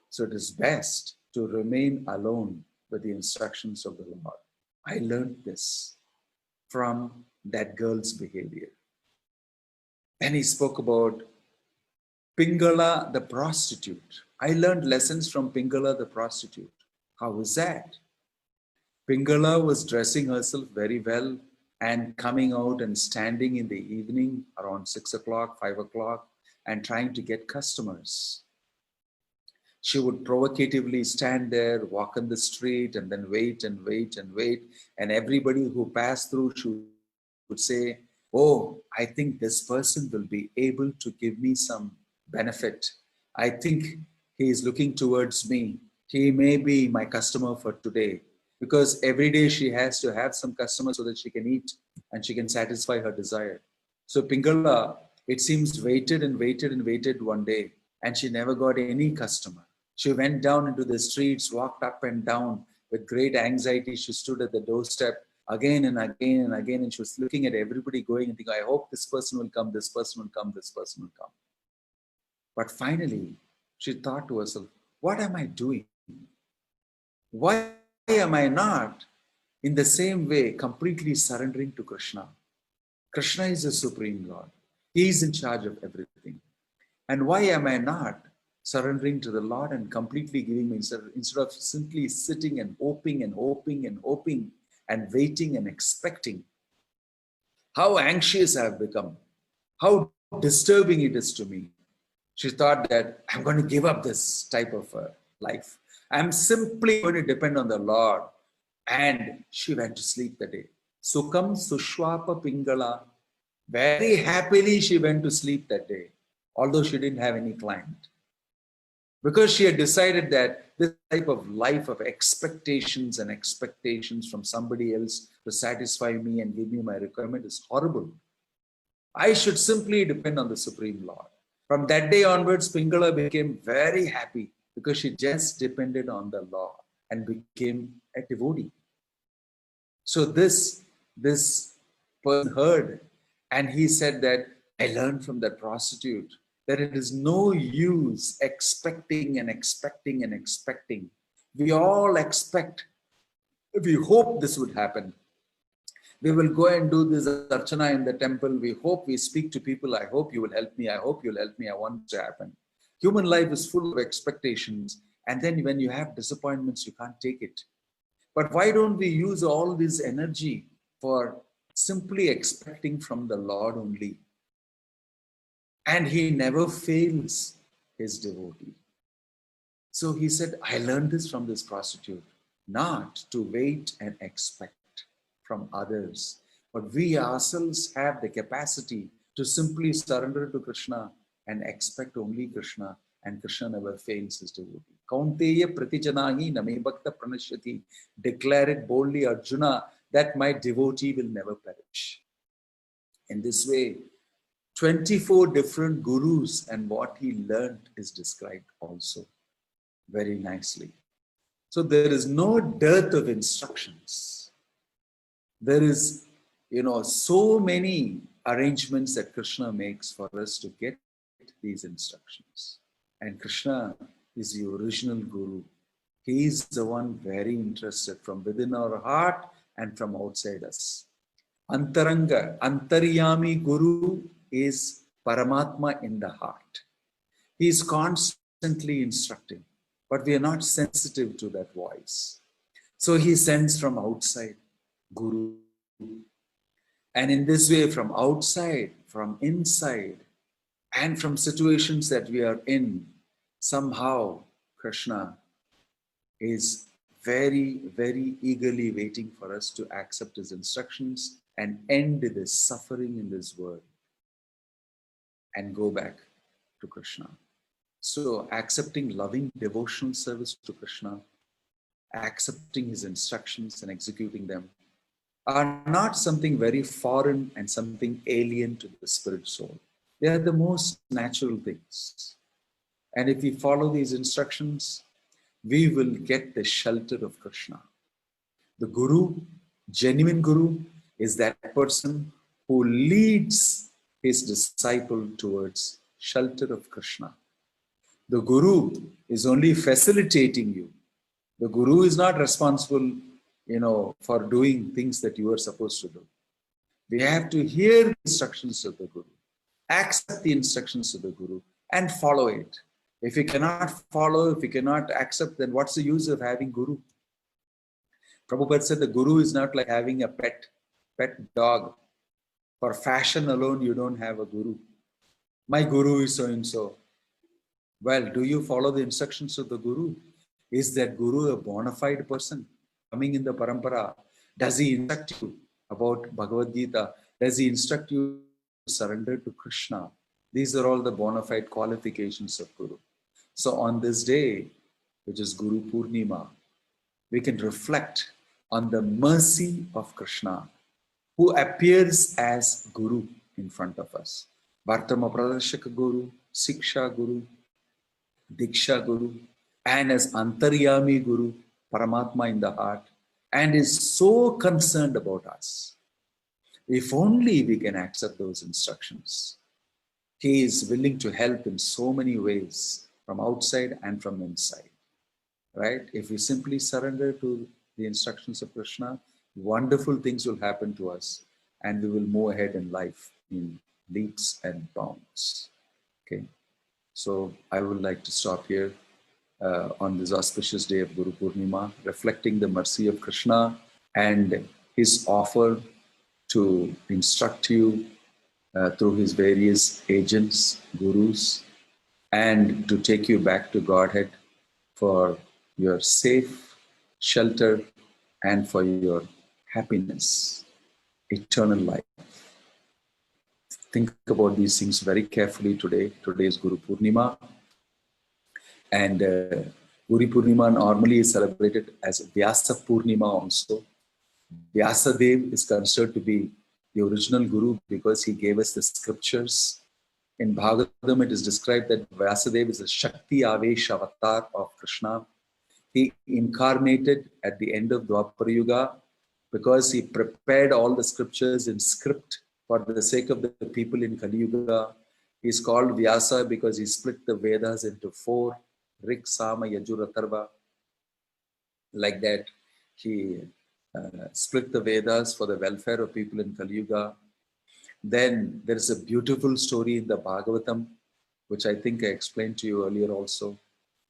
So it is best to remain alone with the instructions of the Lord. I learned this from that girl's behavior. Then he spoke about Pingala the prostitute. I learned lessons from Pingala the prostitute. How was that? Pingala was dressing herself very well and coming out and standing in the evening around 6 o'clock, 5 o'clock, and trying to get customers. She would provocatively stand there, walk on the street, and then wait and wait and wait. And everybody who passed through, she would say, "Oh, I think this person will be able to give me some benefit. I think he is looking towards me. He may be my customer for today." Because every day she has to have some customers so that she can eat and she can satisfy her desire. So Pingala, it seems, waited and waited and waited one day, and she never got any customer. She went down into the streets, walked up and down with great anxiety. She stood at the doorstep again and again and again, and she was looking at everybody going and thinking, "I hope this person will come, this person will come, this person will come." But finally, she thought to herself, "What am I doing? Why am I not in the same way completely surrendering to Krishna? Krishna is the Supreme Lord. He is in charge of everything. And why am I not surrendering to the Lord and completely giving me, instead of simply sitting and hoping and hoping and hoping and waiting and expecting? How anxious I have become. How disturbing it is to me." She thought that I'm going to give up this type of life. I'm simply going to depend on the Lord. And she went to sleep that day. Sukham Sushwapa Pingala. Very happily she went to sleep that day, although she didn't have any client. Because she had decided that this type of life of expectations and expectations from somebody else to satisfy me and give me my requirement is horrible. I should simply depend on the Supreme Lord. From that day onwards, Pingala became very happy because she just depended on the Lord and became a devotee. So this person heard, and he said that, "I learned from that prostitute that it is no use expecting and expecting and expecting. We all expect, we hope this would happen. We will go and do this archana in the temple. We hope, we speak to people. I hope you will help me. I hope you'll help me. I want it to happen." Human life is full of expectations. And then when you have disappointments, you can't take it. But why don't we use all this energy for simply expecting from the Lord only? And he never fails his devotee. So he said, "I learned this from this prostitute, not to wait and expect from others, but we ourselves have the capacity to simply surrender to Krishna and expect only Krishna, and Krishna never fails his devotee." Kaunteya pratijanahi name bhakta pranashyati. Declare it boldly, Arjuna, that my devotee will never perish. In this way, 24 different gurus and what he learned is described also very nicely. So there is no dearth of instructions. There is, so many arrangements that Krishna makes for us to get these instructions. And Krishna is the original guru. He is the one very interested from within our heart and from outside us. Antaranga, Antaryami Guru is Paramatma in the heart. He is constantly instructing, but we are not sensitive to that voice. So he sends from outside, Guru. And in this way, from outside, from inside, and from situations that we are in, somehow Krishna is very, very eagerly waiting for us to accept his instructions and end this suffering in this world and go back to Krishna. So accepting loving devotional service to Krishna, accepting his instructions and executing them are not something very foreign and something alien to the spirit soul. They are the most natural things. And if we follow these instructions, we will get the shelter of Krishna. The Guru, genuine Guru, is that person who leads his disciple towards shelter of Krishna. The Guru is only facilitating you. The Guru is not responsible, for doing things that you are supposed to do. We have to hear the instructions of the Guru, accept the instructions of the Guru, and follow it. If we cannot follow, if we cannot accept, then what's the use of having Guru? Prabhupada said the Guru is not like having a pet dog. For fashion alone, you don't have a Guru. My Guru is so-and-so. Well, do you follow the instructions of the Guru? Is that Guru a bona fide person coming in the parampara? Does he instruct you about bhagavad-gita? Does he instruct you to surrender to Krishna? These are all the bona fide qualifications of Guru. So on this day, which is Guru Purnima, we can reflect on the mercy of Krishna, who appears as Guru in front of us. Vartama Pradarshaka Guru, Siksha Guru, Diksha Guru, and as Antaryami Guru, Paramatma in the heart, and is so concerned about us. If only we can accept those instructions. He is willing to help in so many ways, from outside and from inside. Right? If we simply surrender to the instructions of Krishna, wonderful things will happen to us, and we will move ahead in life in leaps and bounds. Okay, so I would like to stop here on this auspicious day of Guru Purnima, reflecting the mercy of Krishna and his offer to instruct you through his various agents, gurus, and to take you back to Godhead for your safe shelter and for your happiness, eternal life. Think about these things very carefully today. Today is Guru Purnima, and Guru Purnima normally is celebrated as Vyasa Purnima also. Vyasadev is considered to be the original Guru because he gave us the scriptures. In Bhagavatam, it is described that Vyasadev is a Shakti Avesh avatar of Krishna. He incarnated at the end of Dwapara Yuga because he prepared all the scriptures in script for the sake of the people in Kali Yuga. He is called Vyasa because he split the Vedas into 4, Rik, Sama, Yajur, Atharva. Like that, he split the Vedas for the welfare of people in Kali Yuga. Then there is a beautiful story in the Bhagavatam, which I think I explained to you earlier also,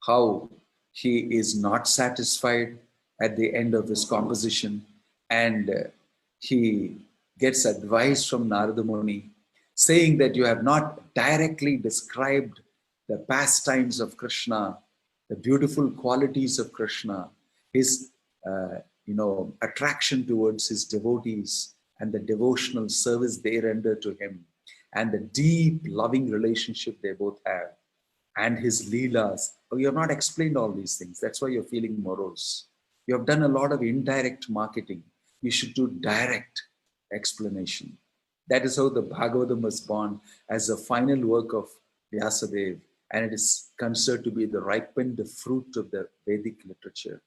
how he is not satisfied at the end of his composition, and he gets advice from Narada Muni saying that you have not directly described the pastimes of Krishna, the beautiful qualities of Krishna, his attraction towards his devotees and the devotional service they render to him, and the deep loving relationship they both have, and his leelas. Oh, you have not explained all these things. That's why you're feeling morose. You have done a lot of indirect marketing. You should do direct explanation. That is how the Bhagavatam was born as the final work of Vyasadeva, and it is considered to be the ripened fruit of the Vedic literature,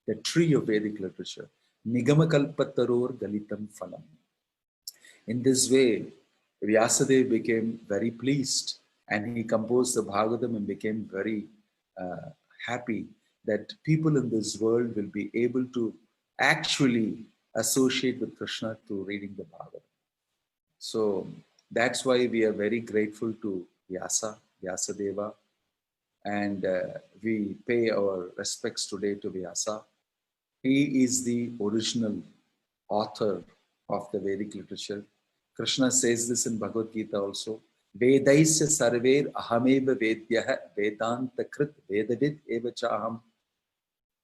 the tree of Vedic literature. Nigamakalpataror galitam phalam. In this way, Vyasadeva became very pleased, and he composed the Bhagavatam and became very happy that people in this world will be able to actually associate with Krishna through reading the Bhagavatam. So that's why we are very grateful to Vyasadeva, and we pay our respects today to Vyasa. He is the original author of the Vedic literature. Krishna says this in Bhagavad-gita also. Vedaisya sarver ahameva vedyah vedanta krit vedavid eva chaham.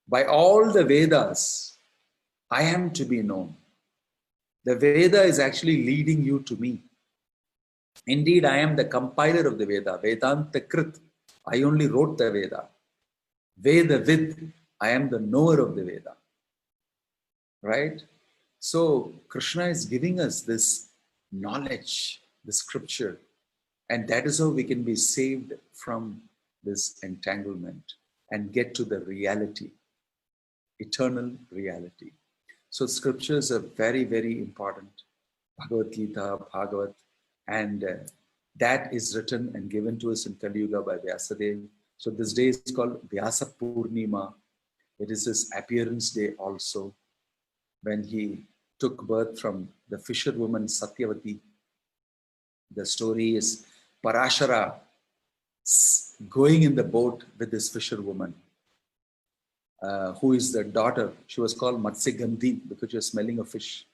By all the Vedas, I am to be known. The Veda is actually leading you to me. Indeed, I am the compiler of the Veda. Vedanta krit. I only wrote the Veda. Vedavid. I am the knower of the Veda. Right? So Krishna is giving us this knowledge, the scripture, and that is how we can be saved from this entanglement and get to the reality, eternal reality. So scriptures are very, very important. Bhagavad-gita, Bhagavat, and that is written and given to us in Kali Yuga by Vyasadeva. So this day is called Vyasa Purnima, It is his appearance day also, when he took birth from the fisherwoman Satyavati. The story is Parashara going in the boat with this fisherwoman, who is the daughter. She was called Matsigandhi because she was smelling of fish.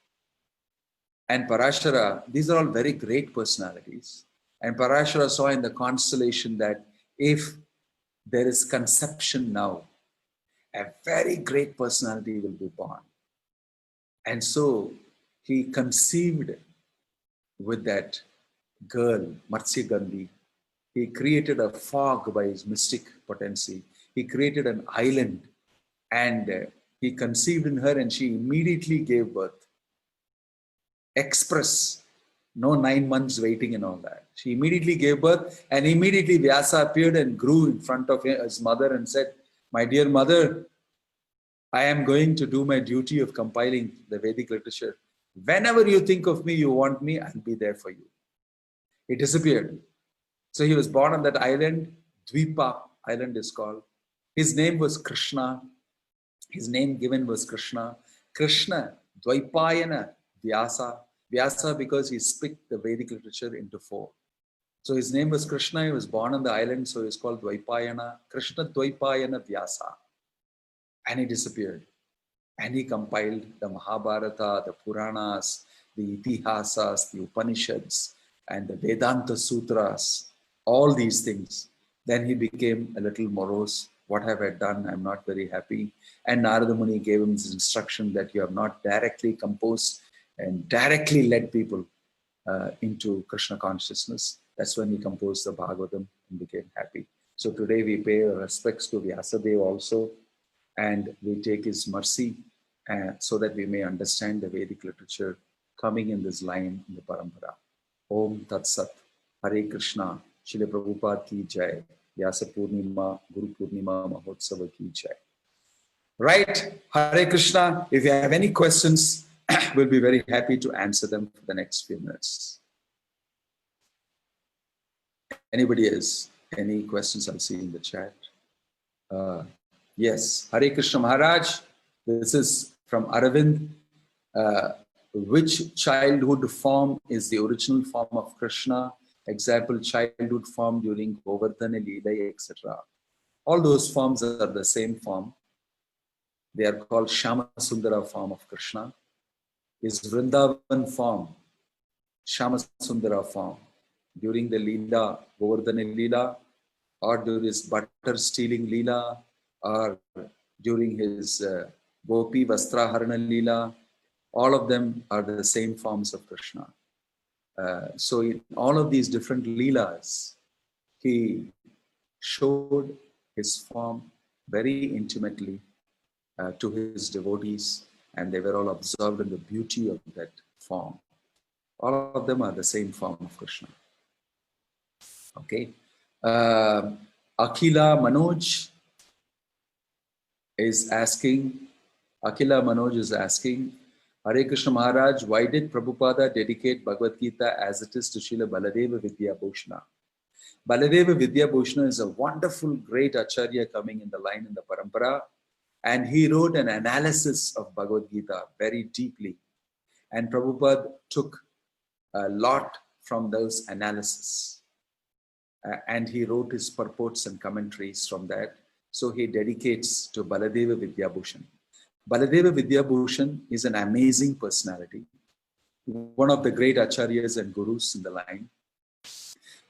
And Parashara, these are all very great personalities. And Parashara saw in the constellation that if there is conception now, a very great personality will be born. And so he conceived with that girl, Matsya Gandhi. He created a fog by his mystic potency. He created an island, and he conceived in her, and she immediately gave birth. Express, no 9 months waiting and all that. She immediately gave birth, and immediately Vyasa appeared and grew in front of his mother and said, "My dear mother, I am going to do my duty of compiling the Vedic literature. Whenever you think of me, you want me, I'll be there for you." He disappeared. So he was born on that island. Dvipa island is called. His name was Krishna. His name given was Krishna. Krishna, Dvaipayana, Vyasa. Vyasa because he split the Vedic literature into 4. So his name was Krishna. He was born on the island, so he's called Dvaipayana. Krishna Dvaipayana Vyasa. And he disappeared. And he compiled the Mahabharata, the Puranas, the Itihasas, the Upanishads, and the Vedanta Sutras, all these things. Then he became a little morose. What have I done? I'm not very happy. And Narada Muni gave him this instruction that you have not directly composed and directly led people into Krishna consciousness. That's when he composed the Bhagavatam and became happy. So today we pay our respects to Vyasadeva also, and we take his mercy so that we may understand the Vedic literature coming in this line in the Parampara. Om Tat Sat, Hare Krishna, Srila Prabhupada ki jai, Vyasa Purnima, Guru Purnima Mahotsava ki jai. Right, Hare Krishna. If you have any questions, we'll be very happy to answer them for the next few minutes. Anybody else? Any questions? I'll see in the chat. Yes, Hare Krishna Maharaj. This is from Aravind. Which childhood form is the original form of Krishna? Example, childhood form during Govardhana Leela, etc. All those forms are the same form. They are called Shama Sundara form of Krishna. His Vrindavan form, Shama Sundara form, during the Leela, Govardhana Leela, or during his butter stealing Leela, or during his Gopi Vastraharana Leela, all of them are the same forms of Krishna. So in all of these different Leelas, he showed his form very intimately to his devotees, and they were all absorbed in the beauty of that form. All of them are the same form of Krishna. Okay. Akhila Manoj is asking, Hare Krishna Maharaj, why did Prabhupada dedicate Bhagavad-gita as it is to Srila Baladeva Vidyabhushana? Baladeva Vidyabhushana is a wonderful, great Acharya coming in the line in the Parampara, and he wrote an analysis of Bhagavad-gita very deeply. And Prabhupada took a lot from those analyses. And he wrote his purports and commentaries from that. So he dedicates to Baladeva Vidyabhushan. Baladeva Vidyabhushan is an amazing personality, one of the great acharyas and gurus in the line.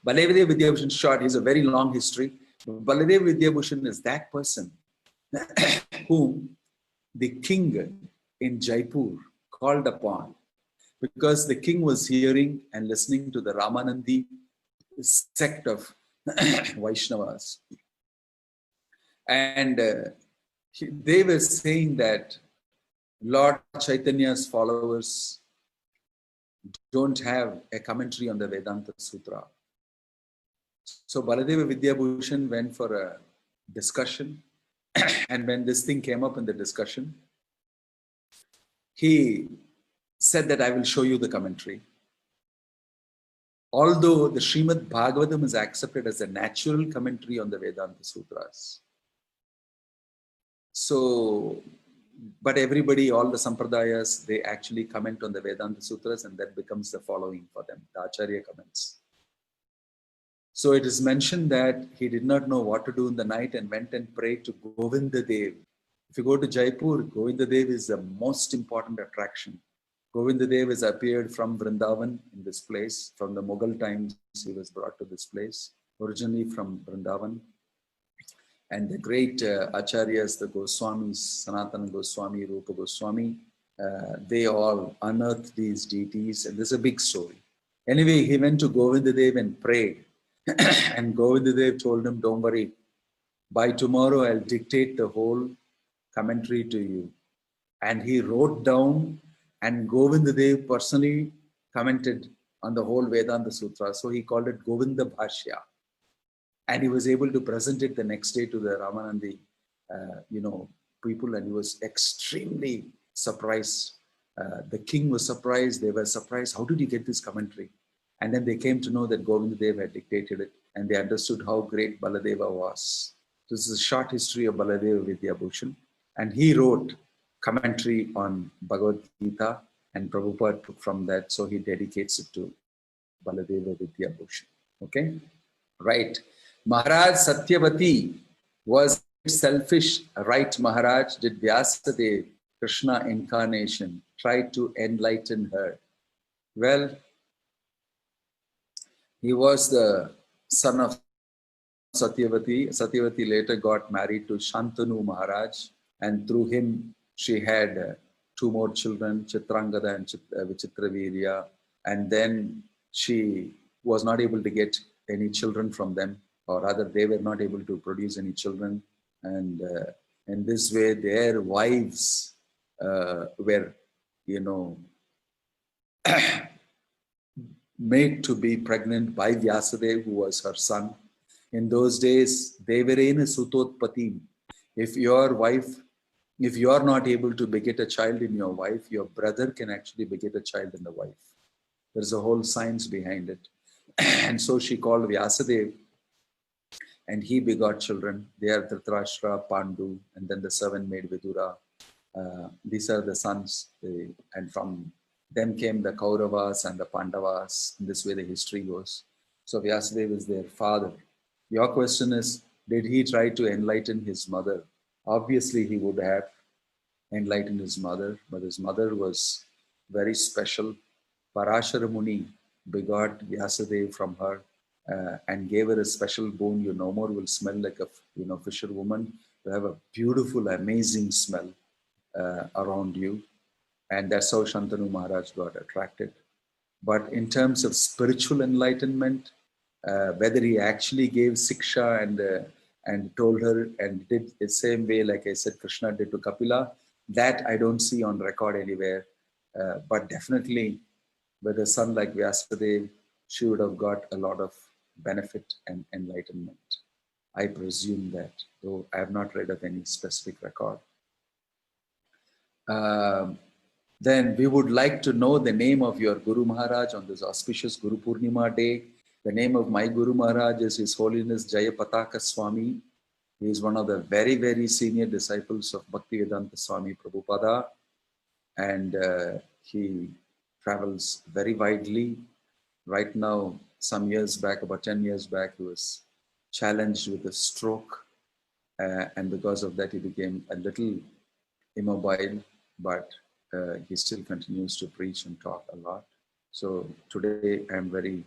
Baladeva Vidyabhushan, short, he's a very long history. Baladeva Vidyabhushan is that person whom the king in Jaipur called upon, because the king was hearing and listening to the Ramanandi sect of Vaishnavas. And they were saying that Lord Chaitanya's followers don't have a commentary on the Vedanta Sutra. So Baladeva Vidyabhushan went for a discussion, and when this thing came up in the discussion, he said that I will show you the commentary. Although the Srimad Bhagavatam is accepted as a natural commentary on the Vedanta Sutras, So, but everybody, all the sampradayas, they actually comment on the Vedanta Sutras, and that becomes the following for them. The Acharya comments. So it is mentioned that he did not know what to do in the night and went and prayed to Govinda Dev. If you go to Jaipur, Govinda Dev is the most important attraction. Govinda Dev has appeared from Vrindavan in this place. From the Mughal times, he was brought to this place, originally from Vrindavan. And the great acharyas, the Goswamis, Sanatana Goswami, Rupa Goswami, they all unearthed these deities, and there's a big story. Anyway, he went to Govinda Dev and prayed. And Govinda Dev told him, don't worry, by tomorrow I'll dictate the whole commentary to you. And he wrote down, and Govinda Dev personally commented on the whole Vedanta Sutra. So he called it Govinda Bhashya. And he was able to present it the next day to the Ramanandi, people, and he was extremely surprised. The king was surprised, they were surprised. How did you get this commentary? And then they came to know that Govinda Dev had dictated it, and they understood how great Baladeva was. This is a short history of Baladeva Vidyabhushan, and he wrote commentary on Bhagavad-gita, and Prabhupada took from that, so he dedicates it to Baladeva Vidyabhushan. Okay? Right. Maharaj Satyavati was selfish, right? Maharaj did Vyasadeva, Krishna incarnation, tried to enlighten her. Well, he was the son of Satyavati. Satyavati later got married to Shantanu Maharaj, and through him she had two more children, Chitrangada and Vichitravirya, and then she was not able to get any children from them, or rather they were not able to produce any children, and in this way their wives were, made to be pregnant by Vyasadeva, who was her son. In those days, Devarena Sutotpati. If your wife, if you are not able to beget a child in your wife, your brother can actually beget a child in the wife. There's a whole science behind it. And so she called Vyasadeva, and he begot children. They are Dhritarashtra, Pandu, and then the servant maid Vidura. These are the sons, and from them came the Kauravas and the Pandavas. In this way the history goes. So Vyasadeva is their father. Your question is, did he try to enlighten his mother? Obviously he would have enlightened his mother, but his mother was very special. Parashara Muni begot Vyasadeva from her and gave her a special boon. You no more will smell like a fisherwoman. You have a beautiful, amazing smell around you. And that's how Shantanu Maharaj got attracted. But in terms of spiritual enlightenment, whether he actually gave siksha and told her and did the same way, like I said, Krishna did to Kapila, that I don't see on record anywhere. But definitely with a son like Vyasadeva, she would have got a lot of benefit and enlightenment. I presume that, though I have not read of any specific record. Then we would like to know the name of your Guru Maharaj on this auspicious Guru Purnima day. The name of my Guru Maharaj is His Holiness Jayapataka Swami. He is one of the very, very senior disciples of Bhaktivedanta Swami Prabhupada. And he travels very widely. Right now, some years back, about 10 years back, he was challenged with a stroke. And because of that, he became a little immobile, but he still continues to preach and talk a lot. So today I'm very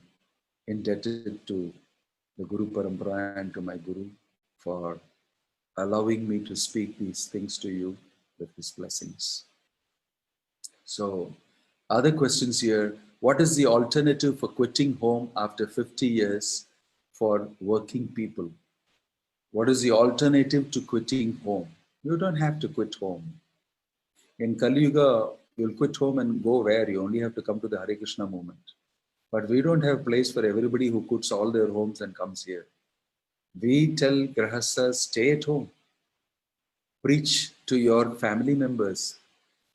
indebted to the Guru Parampara and to my Guru for allowing me to speak these things to you with his blessings. So other questions here. What is the alternative for quitting home after 50 years for working people? What is the alternative to quitting home? You don't have to quit home. In Kali Yuga, you'll quit home and go where? You only have to come to the Hare Krishna movement. But we don't have a place for everybody who quits all their homes and comes here. We tell Grahasthas, stay at home. Preach to your family members.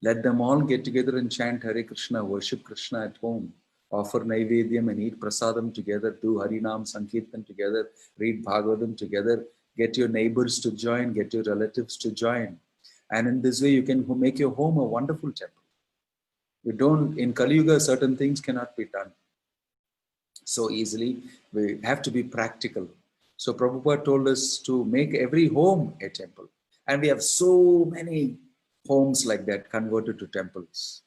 Let them all get together and chant Hare Krishna, worship Krishna at home. Offer Naivedyam and eat Prasadam together. Do Harinam Sankirtan together. Read Bhagavatam together. Get your neighbors to join. Get your relatives to join. And in this way, you can make your home a wonderful temple. You don't, in Kali Yuga, certain things cannot be done so easily. We have to be practical. So Prabhupada told us to make every home a temple. And we have so many homes like that converted to temples.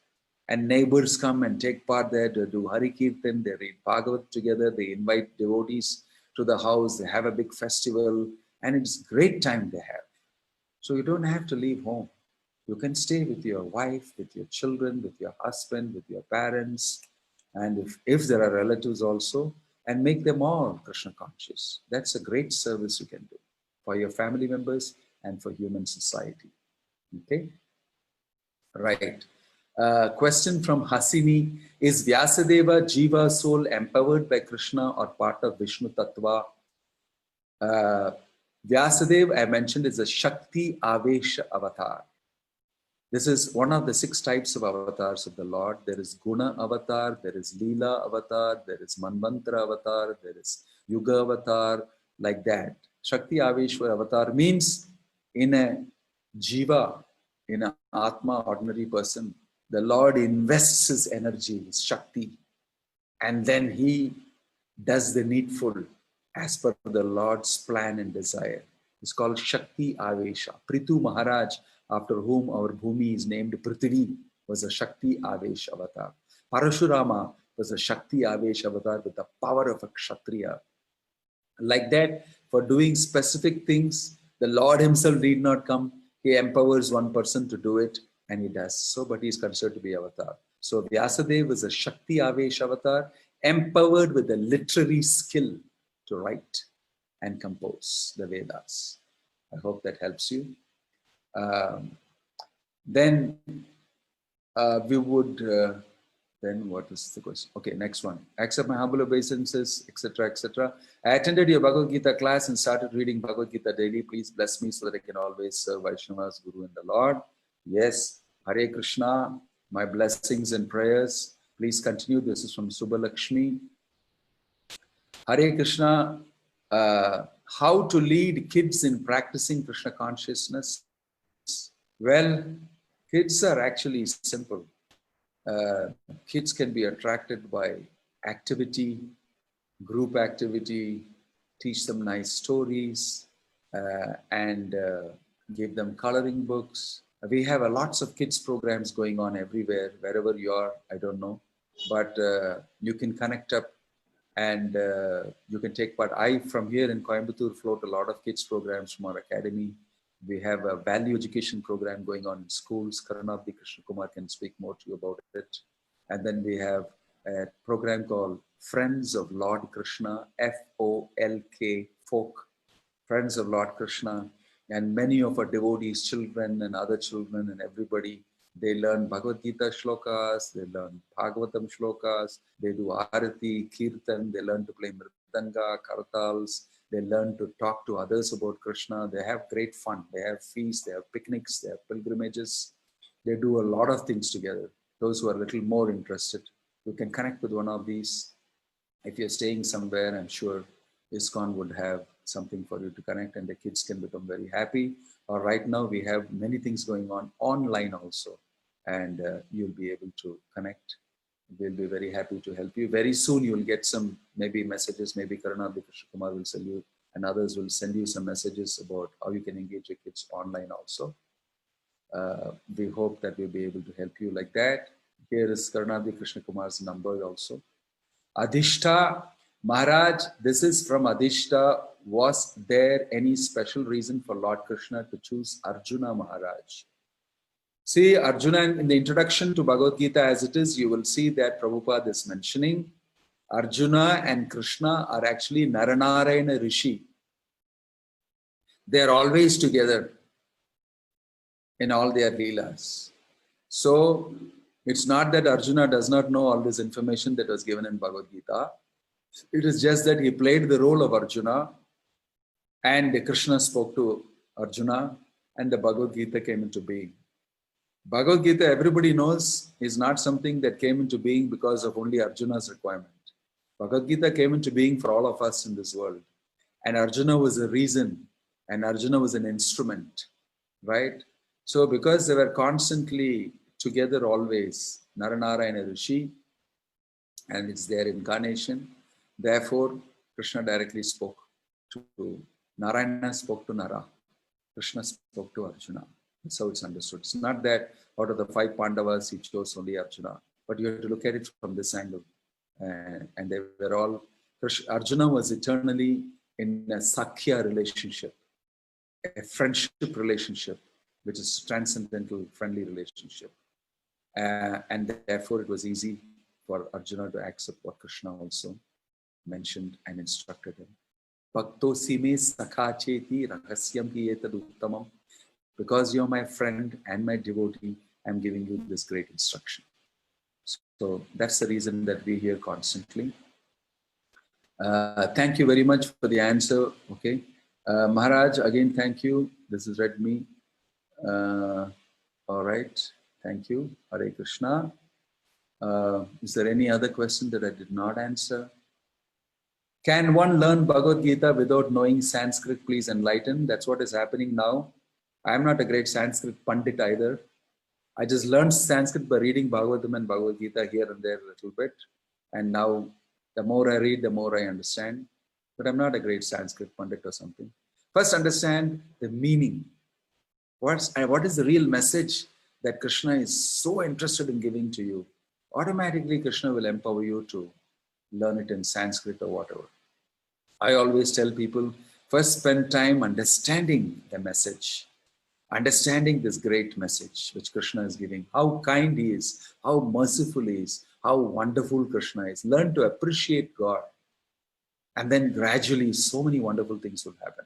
And neighbors come and take part there to do Hari Kirtan, they read Bhagavad together, they invite devotees to the house, they have a big festival, and it's great time they have. So you don't have to leave home. You can stay with your wife, with your children, with your husband, with your parents, and if there are relatives also, and make them all Krishna conscious. That's a great service you can do for your family members and for human society. Okay? Right. Question from Hasini. Is Vyasadeva Jiva soul empowered by Krishna or part of Vishnu Tattva? Vyasadeva, I mentioned, is a Shakti Avesha avatar. This is one of the 6 types of avatars of the Lord. There is Guna avatar, there is Leela avatar, there is Manvantara avatar, there is Yuga avatar, like that. Shakti Aveshwar avatar means in a Jiva, in an Atma, ordinary person, the Lord invests his energy, his Shakti, and then he does the needful as per the Lord's plan and desire. It's called Shakti Avesha. Prithu Maharaj, after whom our Bhumi is named Prithvi, was a Shakti Avesh avatar. Parashurama was a Shakti Avesh avatar with the power of a Kshatriya. Like that, for doing specific things, the Lord himself need not come. He empowers one person to do it, and he does so, but he is considered to be avatar. So Vyasadeva is a Shakti Avesh avatar, empowered with the literary skill to write and compose the Vedas. I hope that helps you. Then we would, then what is the question? Okay, next one. Accept my humble obeisances, etc., etc. I attended your Bhagavad Gita class and started reading Bhagavad Gita daily. Please bless me so that I can always serve Vaishnavas, Guru and the Lord. Yes, Hare Krishna, my blessings and prayers. Please continue. This is from Subbalakshmi. Hare Krishna, how to lead kids in practicing Krishna consciousness? Well, kids are actually simple. Kids can be attracted by activity, group activity, teach them nice stories, and give them coloring books. We have lots of kids programs going on everywhere, wherever you are, I don't know. But you can connect up and you can take part. I, from here in Coimbatore, float a lot of kids programs from our academy. We have a value education program going on in schools. Karanabdi Krishna Kumar can speak more to you about it. And then we have a program called Friends of Lord Krishna, FOLK, folk, Friends of Lord Krishna. And many of our devotees, children and other children and everybody, they learn Bhagavad Gita shlokas, they learn Bhagavatam shlokas, they do Arati, Kirtan, they learn to play Mridanga, Kartals, they learn to talk to others about Krishna. They have great fun. They have feasts, they have picnics, they have pilgrimages. They do a lot of things together. Those who are a little more interested, you can connect with one of these. If you're staying somewhere, I'm sure ISKCON would have something for you to connect and the kids can become very happy. Or right now we have many things going on online also, and you'll be able to connect. We'll be very happy to help you. Very soon you'll get some maybe messages, maybe Karanabdi Krishna Kumar will send you and others will send you some messages about how you can engage your kids online also. We hope that we'll be able to help you like that. Here is Karanabdi Krishna Kumar's number also. Adhishta, Maharaj, this is from Adhishta. Was there any special reason for Lord Krishna to choose Arjuna Maharaj? See, Arjuna, in the introduction to Bhagavad Gita as it is, you will see that Prabhupada is mentioning Arjuna and Krishna are actually Naranarayana Rishi. They are always together in all their leelas. So, it's not that Arjuna does not know all this information that was given in Bhagavad Gita. It is just that he played the role of Arjuna and Krishna spoke to Arjuna and the Bhagavad Gita came into being. Bhagavad Gita, everybody knows, is not something that came into being because of only Arjuna's requirement. Bhagavad Gita came into being for all of us in this world. And Arjuna was a reason, and Arjuna was an instrument, right? So because they were constantly together always, Naranarayana Rishi and it's their incarnation, therefore Krishna directly spoke to Narayana, spoke to Nara, Krishna spoke to Arjuna. That's how it's understood. It's not that out of the 5 Pandavas he chose only Arjuna, but you have to look at it from this angle. And they were all, Arjuna was eternally in a Sakhya relationship, a friendship relationship, which is transcendental, friendly relationship. And therefore it was easy for Arjuna to accept what Krishna also mentioned and instructed him. Bhakto sime sakhacheti rahasyam hi etad uttamam. Because you're my friend and my devotee, I'm giving you this great instruction. So that's the reason that we hear constantly. Thank you very much for the answer. Okay. Maharaj, again, thank you. This is Redmi. All right. Thank you. Hare Krishna. Is there any other question that I did not answer? Can one learn Bhagavad-gita without knowing Sanskrit? Please enlighten. That's what is happening now. I'm not a great Sanskrit Pandit either. I just learned Sanskrit by reading Bhagavatam and Bhagavad-gita here and there a little bit. And now the more I read, the more I understand. But I'm not a great Sanskrit Pandit or something. First understand the meaning. What is the real message that Krishna is so interested in giving to you? Automatically Krishna will empower you to learn it in Sanskrit or whatever. I always tell people, first spend time understanding the message, understanding this great message which Krishna is giving, how kind he is, how merciful he is, how wonderful Krishna is. Learn to appreciate God. And then gradually so many wonderful things will happen.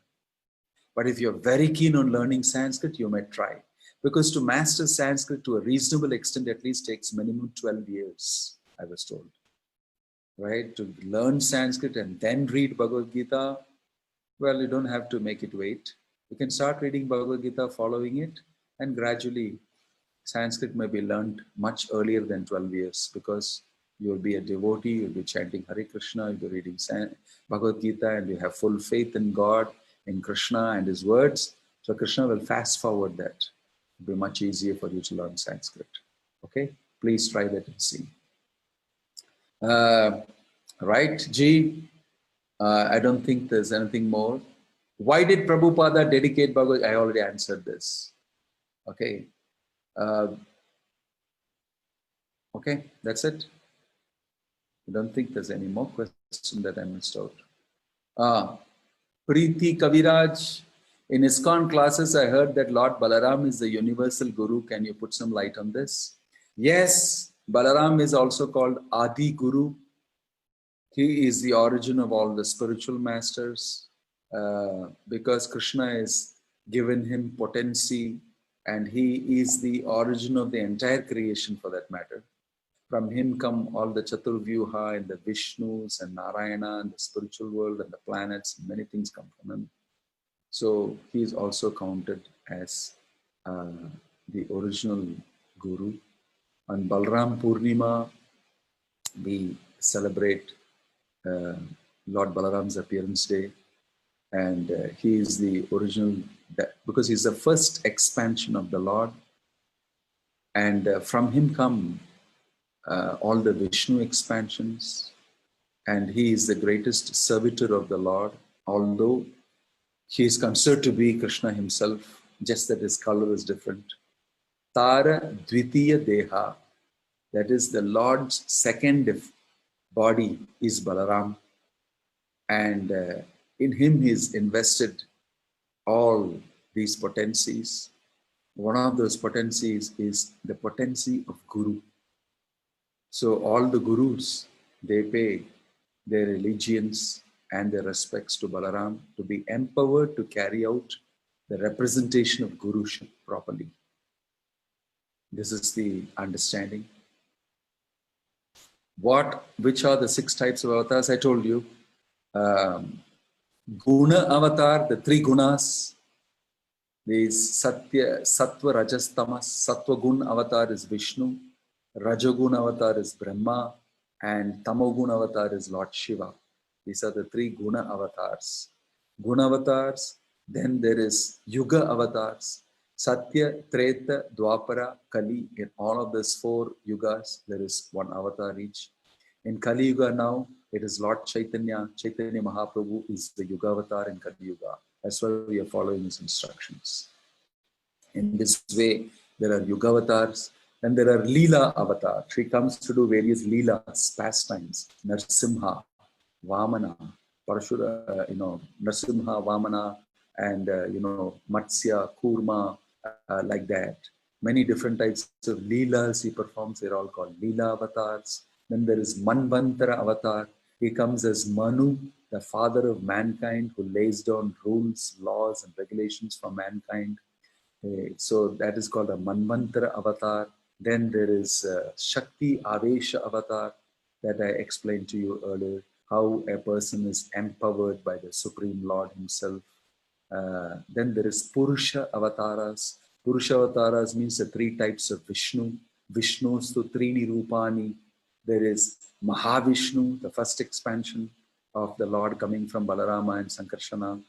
But if you're very keen on learning Sanskrit, you may try. Because to master Sanskrit to a reasonable extent at least takes minimum 12 years, I was told. Right? To learn Sanskrit and then read Bhagavad Gita, well, you don't have to make it wait. You can start reading Bhagavad Gita, following it, and gradually Sanskrit may be learned much earlier than 12 years because you'll be a devotee, you'll be chanting Hare Krishna, you'll be reading Bhagavad Gita, and you have full faith in God, in Krishna and his words. So Krishna will fast forward that. It'll be much easier for you to learn Sanskrit. Okay? Please try that and see. Right, G? I don't think there's anything more. Why did Prabhupada dedicate Bhagavad? I already answered this. Okay. Okay, that's it. I don't think there's any more question that I missed out. Preeti Kaviraj, in ISKCON classes, I heard that Lord Balaram is the universal guru. Can you put some light on this? Yes, Balaram is also called Adi Guru. He is the origin of all the spiritual masters because Krishna has given him potency and he is the origin of the entire creation for that matter. From him come all the Chaturvyuha and the Vishnus and Narayana and the spiritual world and the planets. Many things come from him. So he is also counted as the original guru. On Balram Purnima, we celebrate Lord Balaram's appearance day, and he is the original, because he's the first expansion of the Lord, and from him come all the Vishnu expansions, and he is the greatest servitor of the Lord, although he is considered to be Krishna himself, just that his color is different. Tara Dvitiya Deha, that is the Lord's second body, is Balaram, and in him he is invested all these potencies. One of those potencies is the potency of Guru. So all the Gurus, they pay their allegiance and their respects to Balaram to be empowered to carry out the representation of Guruship properly. This is the understanding. Which are the 6 types of avatars? I told you. Guna avatar, the 3 gunas. These Satya, Sattva, Rajas, Tamas. Sattva Gun avatar is Vishnu. Rajagun avatar is Brahma. And Tamogun avatar is Lord Shiva. These are the 3 guna avatars. Guna avatars. Then there is Yuga avatars. Satya, Treta, Dwapara, Kali. In all of these 4 yugas, there is one avatar each. In Kali Yuga now, it is Lord Chaitanya. Chaitanya Mahaprabhu is the Yuga avatar in Kali Yuga. That's why we are following his instructions. In this way, there are Yuga avatars. Then there are Leela avatars. She comes to do various Leelas, pastimes. Narsimha, Vamana, Parashura, Narsimha, Vamana, and Matsya, Kurma, like that. Many different types of Leelas he performs. They're all called Leela avatars. Then there is Manvantara avatar. He comes as Manu, the father of mankind, who lays down rules, laws, and regulations for mankind. So that is called a Manvantara avatar. Then there is Shakti Avesha avatar that I explained to you earlier, how a person is empowered by the Supreme Lord himself. Then there is Purusha avatars. Purusha avatars means the 3 types of Vishnu. Vishnustu Trini Rupani. There is Mahavishnu, the first expansion of the Lord coming from Balarama and Sankarsana.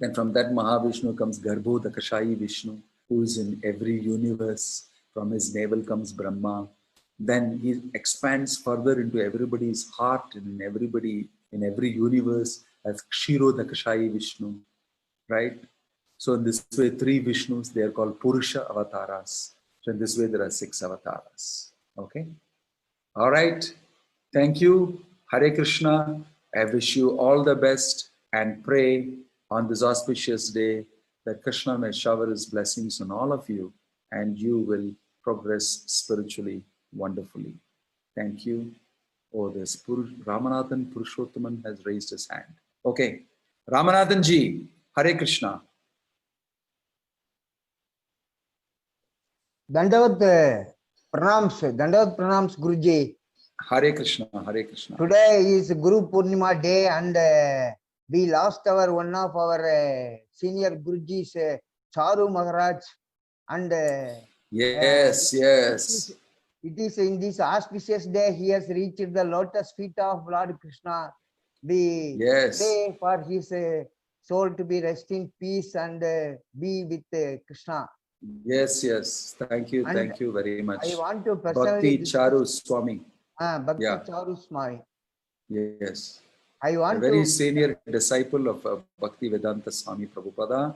Then from that Mahavishnu comes Garbho, the Kashayi Vishnu, who is in every universe. From his navel comes Brahma. Then he expands further into everybody's heart and in every universe as Kshiro, the Kashayi Vishnu, right? So in this way, 3 Vishnus, they are called Purusha avatars. So in this way, there are 6 avatars. Okay? All right. Thank you. Hare Krishna. I wish you all the best and pray on this auspicious day that Krishna may shower his blessings on all of you and you will progress spiritually wonderfully. Thank you. Oh, this Ramanathan Purushottaman has raised his hand. Okay. Ramanathan ji, Hare Krishna. Dandavat pranams Guruji. Hare Krishna, Hare Krishna. Today is Guru Purnima day and we lost one of our senior Gurujis, Charu Maharaj. And yes. It is in this auspicious day he has reached the lotus feet of Lord Krishna. We pray for his soul to be rest in peace and be with Krishna. Yes. Thank you very much. I want to personally Bhakti Charu Swami. Bhakti Charu Swami. Yes. I want a very senior disciple of Bhakti Vedanta Swami Prabhupada.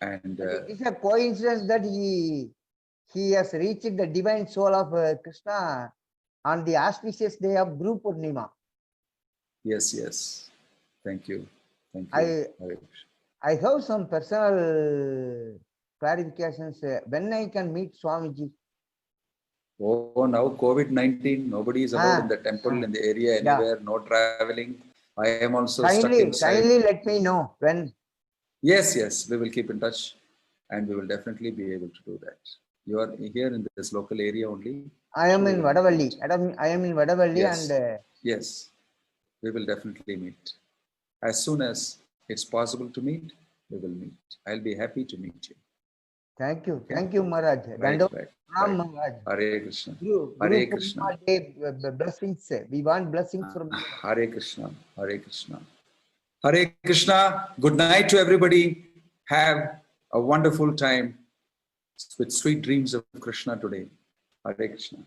And it's a coincidence that he has reached the divine soul of Krishna on the auspicious day of Guru Purnima. Yes. Thank you. I have some personal clarifications. When I can meet Swamiji? Oh, now COVID-19, nobody is allowed in the temple, in the area, anywhere, no traveling. I am also stuck inside. Kindly let me know when. Yes, we will keep in touch and we will definitely be able to do that. You are here in this local area only? I am in Vadavalli. I am in Vadavalli and... Yes, we will definitely meet. As soon as it's possible to meet, we will meet. I'll be happy to meet you. Thank you. Okay. Thank you, Maharaj. Right. Maharaj. Hare Krishna. Hare Krishna. Blessings. We want blessings from you. Hare Krishna. Hare Krishna. Hare Krishna. Good night to everybody. Have a wonderful time with sweet dreams of Krishna today. Hare Krishna.